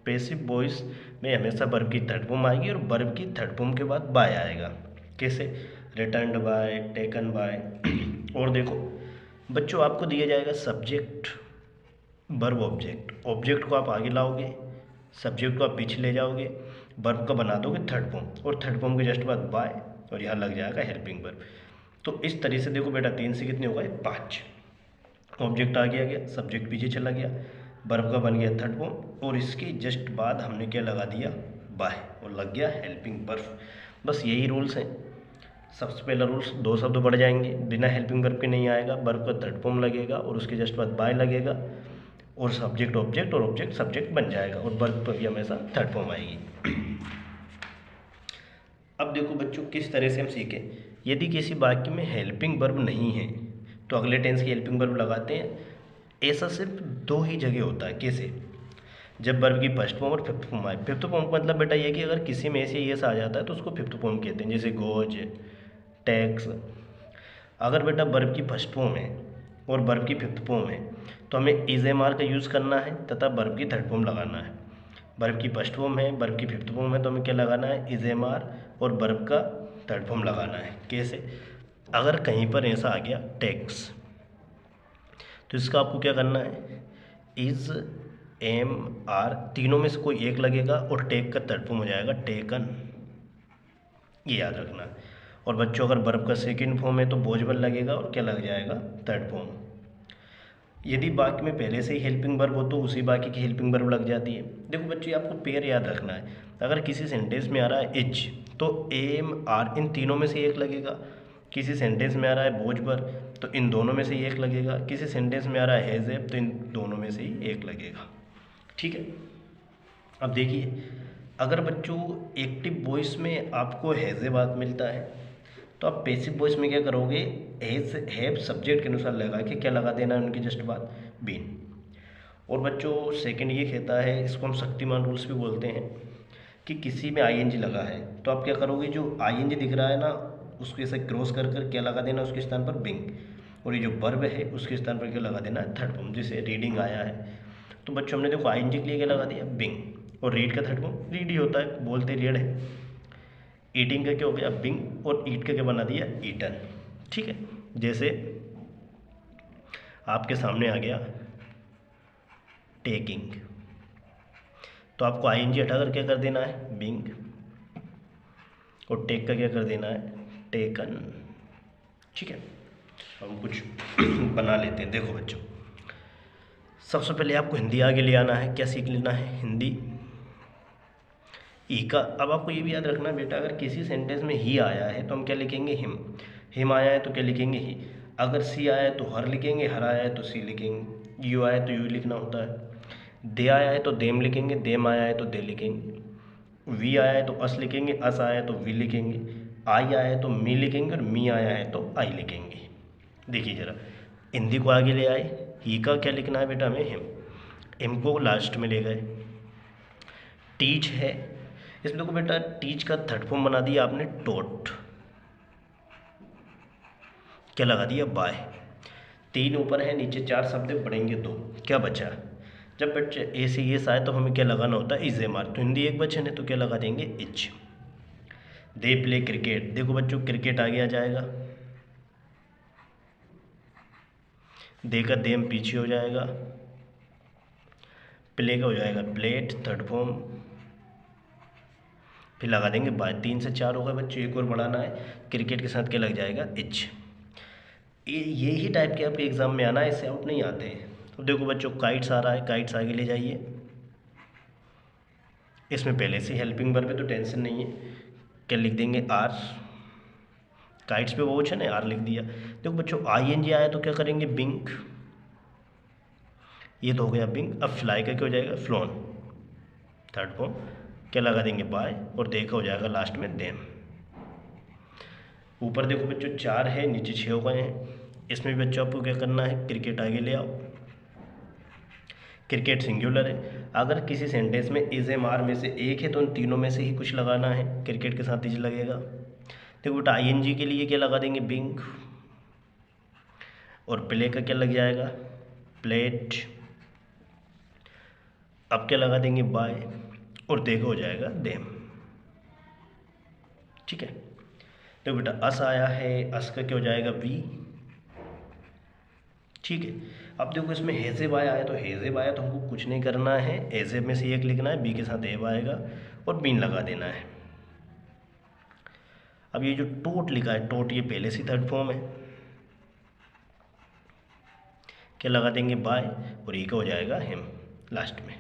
पैसिव वॉइस में हमेशा वर्ब की थर्ड फॉर्म आएगी और वर्ब की थर्ड फॉर्म के बाद बाय आएगा। कैसे, रिटर्न्ड बाय, टेकन बाय। और देखो बच्चों, आपको दिया जाएगा सब्जेक्ट, वर्ब, ऑब्जेक्ट। ऑब्जेक्ट को आप आगे लाओगे, सब्जेक्ट को आप पीछे ले जाओगे, वर्ब का बना दोगे थर्ड फॉर्म, और थर्ड फॉर्म के जस्ट बाद बाय, और यहाँ लग जाएगा हेल्पिंग वर्ब। तो इस तरह से देखो बेटा, 3 से कितने हो गए, 5। ऑब्जेक्ट आगे आ गया, सब्जेक्ट पीछे चला गया, वर्ब का बन गया थर्ड फॉर्म, और इसके जस्ट बाद हमने क्या लगा दिया, बाय, और लग गया हेल्पिंग वर्ब। बस यही रूल्स हैं। सबसे पहला रूल्स, 2 शब्द बढ़ जाएंगे, बिना हेल्पिंग वर्ब के नहीं आएगा, वर्ब का थर्ड फॉर्म लगेगा और उसके जस्ट बाद बाय लगेगा, और सब्जेक्ट ऑब्जेक्ट और ऑब्जेक्ट सब्जेक्ट बन जाएगा, और वर्ब पर भी हमेशा थर्ड फॉर्म आएगी। अब देखो बच्चों, किस तरह से हम सीखें। यदि किसी वाक्य में हेल्पिंग वर्ब नहीं है तो अगले टेंस की हेल्पिंग वर्ब लगाते हैं। ऐसा सिर्फ 2 ही जगह होता है। कैसे, जब वर्ब की फर्स्ट फॉर्म और फिफ्थ फॉर्म आए। फिफ्थ फॉर्म का मतलब बेटा ये कि अगर किसी में ऐसे आ जाता है तो उसको फिफ्थ फॉर्म कहते हैं, जैसे गोज, टैक्स। अगर बेटा वर्ब की फर्स्ट फॉर्म है और वर्ब की फिफ्थ फॉर्म है तो हमें इज, एम, आर का यूज़ करना है तथा वर्ब की थर्ड फॉर्म लगाना है। वर्ब की फर्स्ट फॉर्म है, वर्ब की फिफ्थ फॉर्म है, तो हमें क्या लगाना है, इज, एम, आर, और वर्ब का थर्ड फॉर्म लगाना है। कैसे, अगर कहीं पर ऐसा आ गया टैक्स, तो इसका आपको क्या करना है, इज, एम, आर, तीनों में से कोई एक लगेगा और टेक का थर्ड फॉर्म हो जाएगा टेकन, ये याद रखना है। और बच्चों, अगर वर्ब का सेकंड फॉर्म है तो बोझबल लगेगा और क्या लग जाएगा, थर्ड फॉर्म। यदि वाक्य में पहले से ही हेल्पिंग वर्ब हो तो उसी वाक्य की हेल्पिंग वर्ब लग जाती है। देखो बच्चों, आपको पेयर याद रखना है। अगर किसी सेंटेंस में आ रहा है इज, तो एम, आर, इन तीनों में से एक लगेगा। किसी सेंटेंस में आ रहा है बोझबर, तो इन दोनों में से ही एक लगेगा। किसी सेंटेंस में आ रहा है हैज़, तो इन दोनों में से ही एक लगेगा। ठीक है, अब देखिए, अगर बच्चों एक्टिव वॉइस में आपको हैज़ बात मिलता है तो आप पैसिव वॉइस में क्या करोगे, हैज़, हैव सब्जेक्ट के अनुसार लगा के क्या लगा देना है उनकी जस्ट बाद, बीन। और बच्चों सेकंड ये कहता है, इसको हम शक्तिमान रूल्स भी बोलते हैं, कि किसी में आईएनजी लगा है तो आप क्या करोगे, जो आईएनजी दिख रहा है ना उसको ऐसे क्रॉस कर कर क्या लगा देना उसके स्थान पर, बिंग। और ये जो वर्ब है उसके स्थान पर क्या लगा देना है, थर्ड फॉर्म। जैसे रीडिंग आया है तो बच्चों हमने देखो आईएनजी के लिए क्या लगा दिया, बिंग। और रीड का थर्ड फॉर्म रीड ही होता है, बोलते रीड है। ईटिंग का क्या हो गया, बिंग, और ईट का क्या बना दिया, ईटन। ठीक है, जैसे आपके सामने आ गया टेकिंग, तो आपको आईएनजी हटाकर क्या कर देना है, बिंग, और टेक का क्या कर देना है, टेकन। ठीक है, हम कुछ बना लेते हैं। देखो बच्चों, सबसे पहले आपको हिंदी आगे ले आना है। क्या सीख लेना है, हिंदी, ई का। अब आपको ये भी याद रखना बेटा, अगर किसी सेंटेंस में ही आया है तो हम क्या लिखेंगे, हिम। हिम आया है तो क्या लिखेंगे, ही। अगर सी आया है तो हर लिखेंगे, हर आया है तो सी लिखेंगे, यू आया है तो यू लिखना होता है, दे आया है तो देम लिखेंगे, देम आया है तो दे लिखेंगे, वी आया है तो अस लिखेंगे, अस आया है तो वी लिखेंगे, आई आया है तो मी लिखेंगे, और मी आया है तो आई लिखेंगे। देखिए ज़रा, हिंदी को आगे ले आए, ही का क्या लिखना है बेटा हमें, हिम को लास्ट में ले गए। टीच है, इसमें देखो बेटा टीच का थर्ड फॉर्म बना दिया आपने टोट, क्या लगा दिया बाय। 3 ऊपर है, नीचे 4 शब्द बढ़ेंगे 2, क्या बचा। जब बच्चे ए से ये आए तो हमें क्या लगाना होता है, इज एम आर, तो हिंदी एक बच्चे ने तो क्या लगा देंगे इच। दे प्ले क्रिकेट, देखो बच्चों क्रिकेट आगे आ जाएगा, दे का देम पीछे हो जाएगा, प्ले का हो जाएगा प्लेट थर्ड फॉर्म, फिर लगा देंगे बाय। 3 से 4 होगा बच्चों, एक और बढ़ाना है, क्रिकेट के साथ क्या लग जाएगा इच। ये ही टाइप के आपके एग्जाम में आना है, इससे आउट नहीं आते हैं। तो देखो बच्चों काइट्स आ रहा है, काइट्स आगे ले जाइए, इसमें पहले से हेल्पिंग वर्ब है तो टेंशन नहीं है, क्या लिख देंगे आर, काइट्स पे वो है ना आर लिख दिया। देखो बच्चों आई एन जी आया तो क्या करेंगे बिंग, ये तो हो गया बिंग। अब फ्लाई का क्या हो जाएगा फ्लोन, थर्ड फॉर्म, क्या लगा देंगे बाय, और देखा हो जाएगा लास्ट में देम। ऊपर देखो बच्चों 4 है, नीचे 6 हो गए हैं, इसमें भी बच्चों आपको क्या करना है, क्रिकेट आगे ले आओ, क्रिकेट सिंगुलर है, अगर किसी सेंटेंस में इज एम आर में से एक है तो उन तीनों में से ही कुछ लगाना है, क्रिकेट के साथ इज लगेगा। देखो बेटा आई एन जी के लिए क्या लगा देंगे बिंग, और प्ले का क्या लग जाएगा प्लेट, अब क्या लगा देंगे बाय, और देखो हो जाएगा देम। ठीक है, तो बेटा अस आया है, अस का क्या हो जाएगा वी। ठीक है, अब देखो इसमें हेजेब आया है, तो हेजेब आया तो हमको कुछ नहीं करना है, हेजेब में से एक लिखना है, बी के साथ एब आएगा और बीन लगा देना है। अब ये जो टोट लिखा है, टोट ये पहले से थर्ड फॉर्म है, क्या लगा देंगे बाय, और ये का हो जाएगा हिम लास्ट में।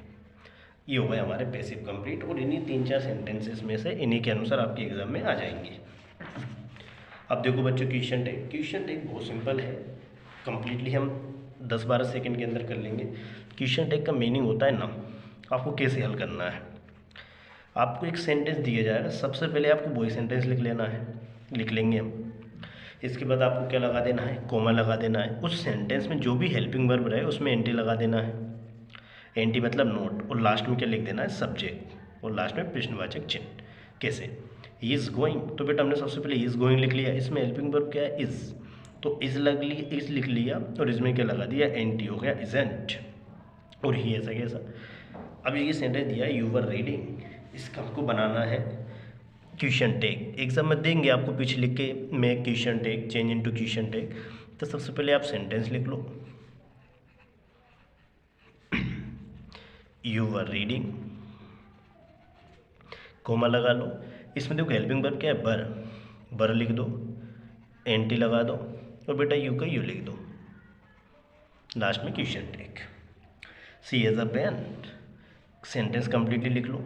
ये हो गए हमारे पैसिव कंप्लीट, और इन्हीं 3-4 सेंटेंसेस में से इन्हीं के अनुसार आपके एग्जाम में आ जाएंगे। अब देखो बच्चों क्वेश्चन टैग, क्वेश्चन टैग बहुत सिंपल है, कंप्लीटली हम 10-12 सेकंड के अंदर कर लेंगे। क्वेश्चन टैग का मीनिंग होता है ना, आपको कैसे हल करना है। आपको एक सेंटेंस दिया जाएगा, सबसे पहले आपको वही सेंटेंस लिख लेना है, लिख लेंगे हम, इसके बाद आपको क्या लगा देना है कोमा लगा देना है, उस सेंटेंस में जो भी हेल्पिंग वर्ब रहे उसमें एंटी लगा देना है, एंटी मतलब नोट, और लास्ट में क्या लिख देना है सब्जेक्ट, और लास्ट में प्रश्नवाचक चिन्ह। कैसे, ही इज़ गोइंग, तो बेटा हमने सबसे पहले इज़ गोइंग लिख लिया, इसमें हेल्पिंग वर्ब क्या है इज़, तो इज़ लग लिया, इज़ लिख लिया, और इसमें क्या लगा दिया एंटी हो गया इज़ेंट, और ही ऐसा कैसा। अब ये सेंटेंस दिया है यू वर रीडिंग, इसका हमको बनाना है क्वेश्चन टैग। एग्जाम में देंगे आपको पीछे लिख के मैं question tag change into question tag, तो सबसे पहले आप सेंटेंस लिख लो यू वर रीडिंग, कोमा लगा लो, इसमें देखो हेल्पिंग वर्ब क्या है बर, बर लिख दो, एंटी लगा दो, और बेटा यू का यू लिख दो, लास्ट में question tag. She has a pen, sentence completely लिख लो,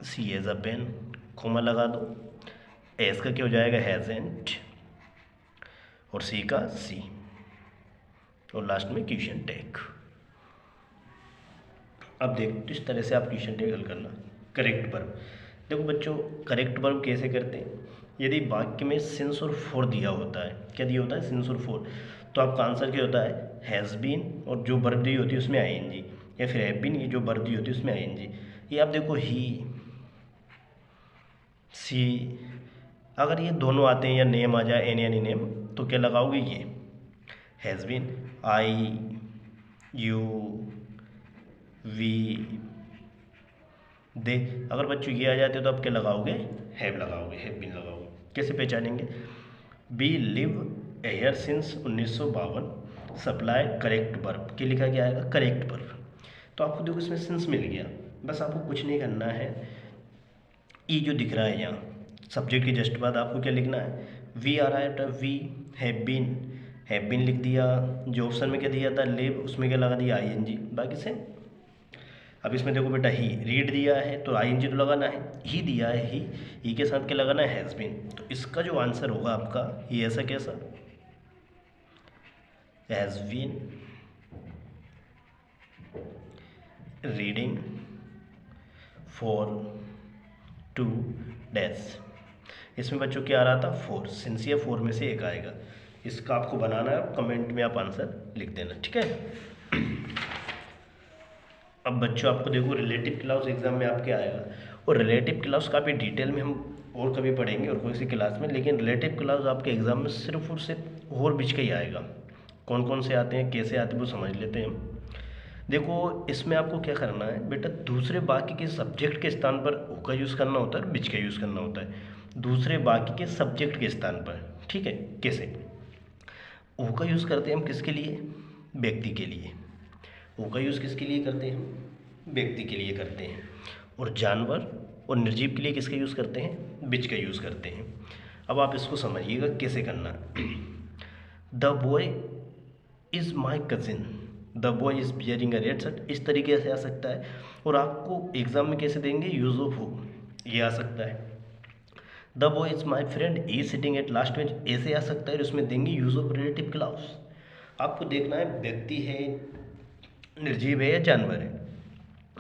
she has a pen, comma लगा दो, एस का क्या हो जाएगा हैजेंट, और सी का सी, और लास्ट में क्वेश्चन टैग। अब देखो इस तरह से आप क्वेश्चन टैग हल करना। करेक्ट वर्ब, देखो बच्चों करेक्ट वर्ब कैसे करते हैं, यदि वाक्य में सिंस और फॉर दिया होता है, क्या दिया होता है सिंस और फॉर, तो आपका आंसर क्या होता है हैज़ बीन, और जो वर्ब दी होती है उसमें आईएनजी, या फिर हैव बीन, ये जो वर्ब दी होती है उसमें आईएनजी। ये आप देखो ही सी, अगर ये दोनों आते हैं या नेम आ जाए एन यानी नेम, तो क्या लगाओगे ये has been, I you we they. अगर बच्चों ये आ जाते तो आप क्या लगाओगे हैव लगाओगे, हैव बीन लगाओगे। कैसे पहचानेंगे, we live here since 1952, supply correct verb, क्या लिखा गया आएगा करेक्ट वर्ब, तो आपको देखो इसमें सिंस मिल गया, बस आपको कुछ नहीं करना है, ई जो दिख रहा है यहाँ सब्जेक्ट के जस्ट बाद आपको क्या लिखना है वी आ रहा है, तो वी हैव बीन लिख दिया, जो ऑप्शन में क्या दिया था लिव उसमें क्या लगा दिया आईएनजी, बाकी सेम। अब इसमें देखो बेटा ही रीड दिया है तो आईएनजी तो लगाना है, ही दिया है ही के साथ क्या लगाना है, हैज़ बीन। तो इसका जो आंसर होगा आपका ये ऐसा कैसा, has been reading for 2 days। इसमें बच्चों क्या आ रहा था, 4, सिंस ये 4 में से एक आएगा। इसका आपको बनाना है, कमेंट में आप आंसर लिख देना, ठीक है। अब बच्चों आपको देखो रिलेटिव क्लॉज एग्जाम में आपके आएगा, और रिलेटिव क्लॉज काफ़ी डिटेल में हम और कभी पढ़ेंगे और कोई सी क्लास में, लेकिन रिलेटिव क्लॉज आपके एग्जाम में सिर्फ और सिर्फ और बीच का ही आएगा। कौन कौन से आते हैं, कैसे आते हैं, वो समझ लेते हैं हम। देखो इसमें आपको क्या करना है बेटा, दूसरे बाकी के सब्जेक्ट के स्थान पर ओ का यूज़ करना होता है, बीच का यूज़ करना होता है दूसरे बाकी के सब्जेक्ट के स्थान पर, ठीक है। कैसे ओ का यूज़ करते हैं हम, किसके लिए, व्यक्ति के लिए। ओ का यूज़ किसके लिए करते हैं हम, व्यक्ति के लिए करते हैं। और जानवर और निर्जीव के लिए किसका यूज़ करते हैं, बीच का यूज़ करते हैं। अब आप इसको समझिएगा कैसे करना। The boy is my cousin, the boy is bearing a red shirt, इस तरीके से आ सकता है। और आपको एग्जाम में कैसे देंगे, यूज ऑफ हु, ये आ सकता है। The boy is my friend E sitting at last bench, ऐसे आ सकता है, और उसमें देंगे यूज ऑफ रिलेटिव क्लॉज। आपको देखना है व्यक्ति है, निर्जीव है या जानवर है।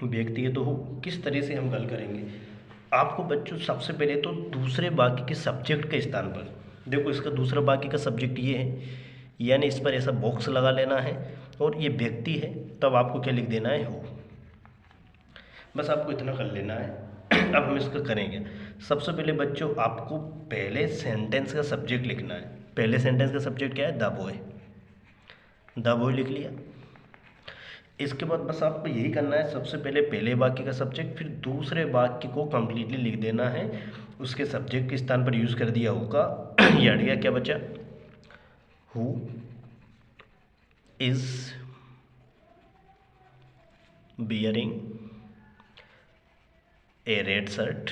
व्यक्ति है तो हो, किस तरह से हम गल करेंगे। आपको बच्चों सबसे पहले तो दूसरे बाकी के सब्जेक्ट के स्थान पर, देखो इसका दूसरा बाकी का सब्जेक्ट ये है, यानी इस पर ऐसा बॉक्स लगा लेना है, और ये व्यक्ति है, तब आपको क्या लिख देना है, हो। बस आपको इतना कर लेना है। अब हम इसका करेंगे। सबसे पहले बच्चों आपको पहले सेंटेंस का सब्जेक्ट लिखना है। पहले सेंटेंस का सब्जेक्ट क्या है, द बॉय, द बॉय लिख लिया। इसके बाद बस आपको यही करना है, सबसे पहले पहले वाक्य का सब्जेक्ट, फिर दूसरे वाक्य को कंप्लीटली लिख देना है, उसके सब्जेक्ट के स्थान पर यूज़ कर दिया होगा। ये हट गया, क्या बचा, who is bearing A red shirt,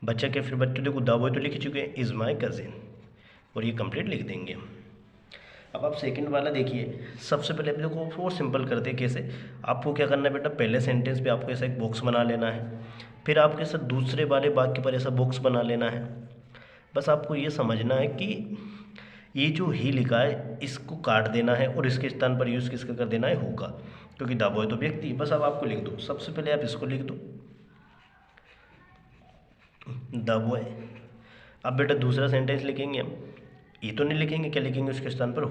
बच्चा क्या, फिर बच्चों देखो द बॉय तो लिख चुके हैं, इज़ माई कजिन, और ये कंप्लीट लिख देंगे हम। अब आप सेकंड वाला देखिए। सबसे पहले आप देखो और सिंपल करते हैं कैसे। आपको क्या करना है बेटा, पहले सेंटेंस पे आपको ऐसा एक बॉक्स बना लेना है, फिर आपके साथ दूसरे वाले वाक्य पर ऐसा बॉक्स बना लेना है। बस आपको ये समझना है कि ये जो ही लिखा है इसको काट देना है, और इसके स्थान पर यूज़ किसका कर देना है, होगा, क्योंकि द बॉय तो व्यक्ति। बस अब आपको लिख दो, सबसे पहले आप इसको लिख दो, द बॉय। अब बेटा दूसरा सेंटेंस लिखेंगे हम, ये तो नहीं लिखेंगे, क्या लिखेंगे उसके स्थान पर,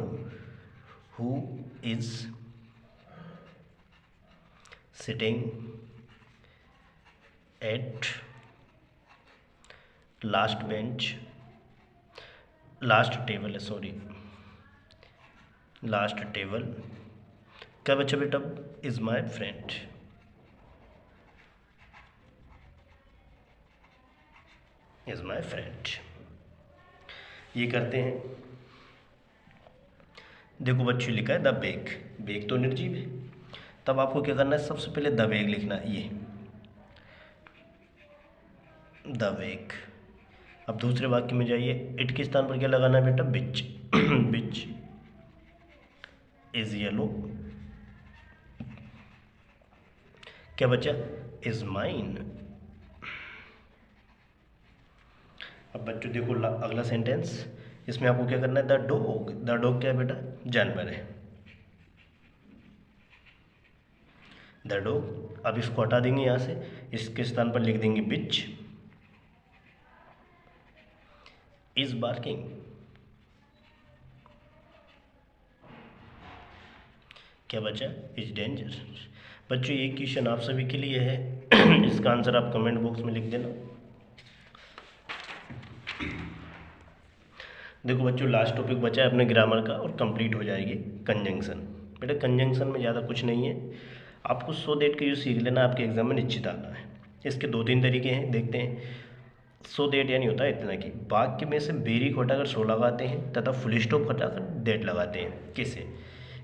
who is sitting at last bench, last table है, सॉरी लास्ट टेबल, क्या बच्चा बेटा, is my friend. Is my friend, ये करते हैं। देखो बच्चों लिखा है द बैग, बैग तो निर्जीव है, तब आपको क्या करना है, सबसे पहले द बैग लिखना है, ये द बैग। अब दूसरे वाक्य में जाइए, इट के स्थान पर क्या लगाना है बेटा, बिच, बिच इज येलो, क्या बचा, इज माइन। अब बच्चों देखो अगला सेंटेंस, इसमें आपको क्या करना है, द डॉग, द डॉग क्या है बेटा, जानवर है, द डॉग। अब इसको हटा देंगे यहाँ से, इसके स्थान पर लिख देंगे बिच इज बार्किंग, क्या बचा, इज डेंजर। बच्चों ये क्वेश्चन आप सभी के लिए है, इसका आंसर आप कमेंट बॉक्स में लिख देना। देखो बच्चों लास्ट टॉपिक बचा है अपने ग्रामर का, और कंप्लीट हो जाएगी कंजंक्शन। बेटा कंजंक्शन में ज़्यादा कुछ नहीं है, आपको सो दैट का यूज़ सीख लेना, आपके एग्जाम में निश्चित आना है। इसके 2-3 तरीके हैं, देखते हैं। सो दैट यानी होता है इतना कि वाक्य में से वेरी को हटाकर सो लगाते हैं, तथा फुल स्टॉप हटाकर दैट लगाते हैं। कैसे,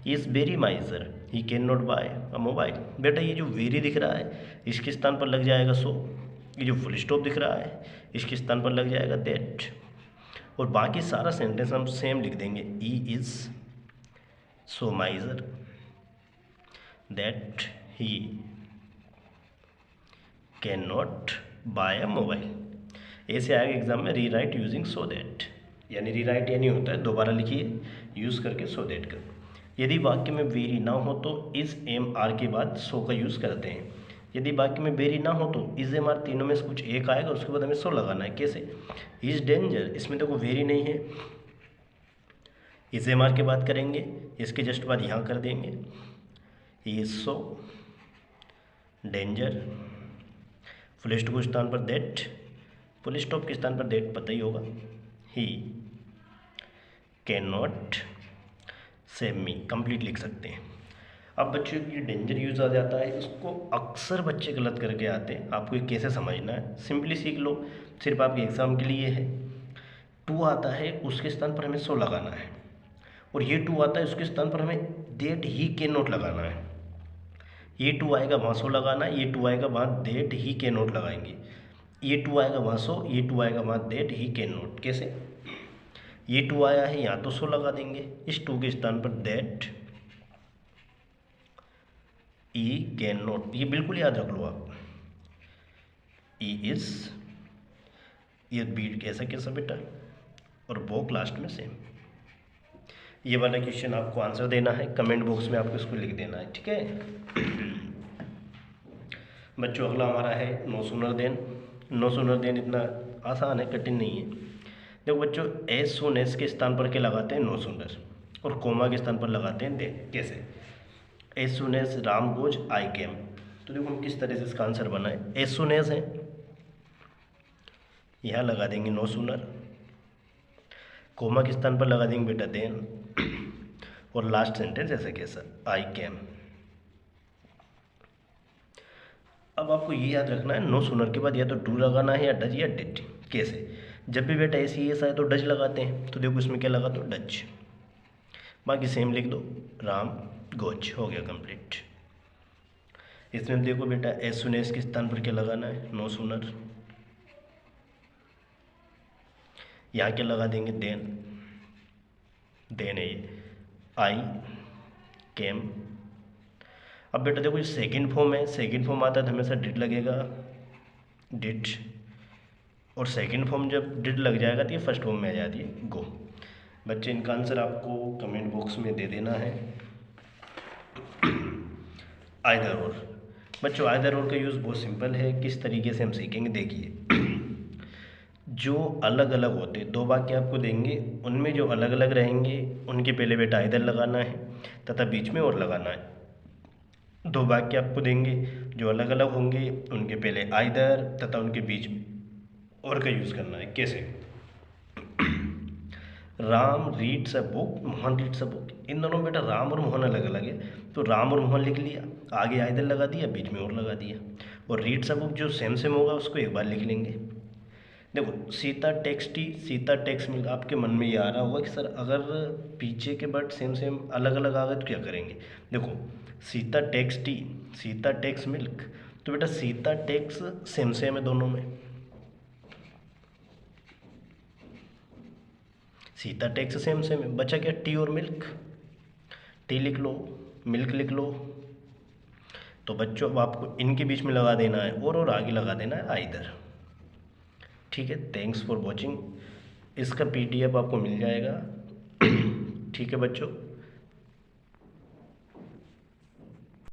is very miser, he can not buy a mobile. बेटा ये जो वेरी दिख रहा है इसके स्थान पर लग जाएगा सो, ये जो फुल स्टॉप दिख रहा है इसके स्थान पर लग जाएगा दैट, और बाकी सारा सेंटेंस हम सेम लिख देंगे, he is so miser that he can not buy a mobile. ऐसे आएगा एग्जाम में, रीराइट यूजिंग सो दैट, यानी रीराइट यानी होता है दोबारा लिखिए यूज़ करके सो दैट कर। यदि वाक्य में वेरी ना हो तो इज एम आर के बाद सो का यूज़ करते हैं। यदि वाक्य में वेरी ना हो तो इज एम आर तीनों में से कुछ एक आएगा, उसके बाद हमें सो लगाना है। कैसे? इज डेंजर, इसमें देखो वेरी नहीं है, इज एम आर के बाद करेंगे, इसके जस्ट बाद यहाँ कर देंगे, is so danger, full stop के स्थान पर दैट, फुल स्टॉप के स्थान पर दैट पता ही होगा, ही can not save me, complete लिख सकते हैं। अब बच्चों ये डेंजर यूज़ आ जाता है, इसको अक्सर बच्चे गलत करके आते हैं। आपको ये कैसे समझना है, सिंपली सीख लो, सिर्फ आपके एग्ज़ाम के लिए है। टू आता है उसके स्थान पर हमें सो लगाना है, और ये टू आता है उसके स्थान पर हमें डेट ही कैन नॉट लगाना है। ये टू आएगा वहाँ सो लगाना है, ये टू आएगा वहाँ डेट ही कैन नॉट लगाएंगे, ये टू आएगा वहाँ सो, ये टू आएगा वहाँ डेट ही कैन नॉट। कैसे? ये टू आया है यहाँ तो सो लगा देंगे, इस टू के स्थान पर दैट ई कैन नॉट, ये बिल्कुल याद रख लो आप, ई इज, ये बीट कैसा कैसा बेटा, और बोक लास्ट में सेम। ये वाला क्वेश्चन आपको आंसर देना है, कमेंट बॉक्स में आपको इसको लिख देना है, ठीक है बच्चों। अगला हमारा है no sooner than. No sooner than इतना आसान है, कठिन नहीं है। देखो बच्चों, एज सून एज के स्थान पर क्या लगाते हैं? नो सूनर, और कोमा के स्थान पर लगाते हैं देन। कैसे? As soon as Ram goes I came, तो देखो हम किस तरह से इसका आंसर बनाए। एज सून एज है, यहाँ लगा देंगे नो सूनर, कोमा के स्थान पर लगा देंगे बेटा देन, और लास्ट सेंटेंस ऐसे कैसा, आई केम। अब आपको ये याद रखना है, नो सूनर के बाद या तो डू लगाना है या डज या डिड। कैसे? जब भी बेटा ऐसी एस आए तो डज लगाते हैं, तो देखो इसमें क्या लगा दो, डज, बाकी सेम लिख दो, राम गोज, हो गया कंप्लीट। इसमें देखो बेटा एज सुन एज के स्थान पर क्या लगाना है, नो सूनर, यहाँ क्या लगा देंगे, देन, देन है ये, आई केम। अब बेटा देखो ये सेकंड फॉर्म है, सेकंड फॉर्म आता है तो हमेशा डिड लगेगा, डिड, और सेकंड फॉर्म जब डिड लग जाएगा तो ये फर्स्ट फॉर्म में आ जाती है, गो। बच्चे इनका आंसर आपको कमेंट बॉक्स में दे देना है। आइदर और, बच्चों आइदर और का यूज़ बहुत सिंपल है, किस तरीके से हम सीखेंगे देखिए। जो अलग अलग होते, दो वाक्य आपको देंगे, उनमें जो अलग अलग रहेंगे उनके पहले बेटा आइदर लगाना है तथा बीच में और लगाना है। दो वाक्य आपको देंगे जो अलग अलग होंगे, उनके पहले आइदर तथा उनके बीच और का यूज़ करना है। कैसे? Ram reads a book, Mohan reads a book, इन दोनों बेटा राम और मोहन अलग अलग है, तो राम और मोहन लिख लिया, आगे आइदर लगा दिया, बीच में और लगा दिया। और रीड्स अ बुक जो सेम सेम होगा उसको एक बार लिख लेंगे। देखो Sita takes tea, Sita takes milk, आपके मन में ये आ रहा होगा कि सर अगर पीछे के वर्ड सेम सेम अलग अलग आ गए तो क्या करेंगे। देखो Sita takes tea, Sita takes milk, तो बेटा सीता टेक्स सेम सेम है दोनों में, सीता टेक्स सेम सेम है, बचा क्या, टी और मिल्क, टी लिख लो, मिल्क लिख लो। तो बच्चों अब आपको इनके बीच में लगा देना है और आगे लगा देना है आइदर। ठीक है, थैंक्स फॉर वॉचिंग। इसका PDF आपको मिल जाएगा। ठीक है बच्चों।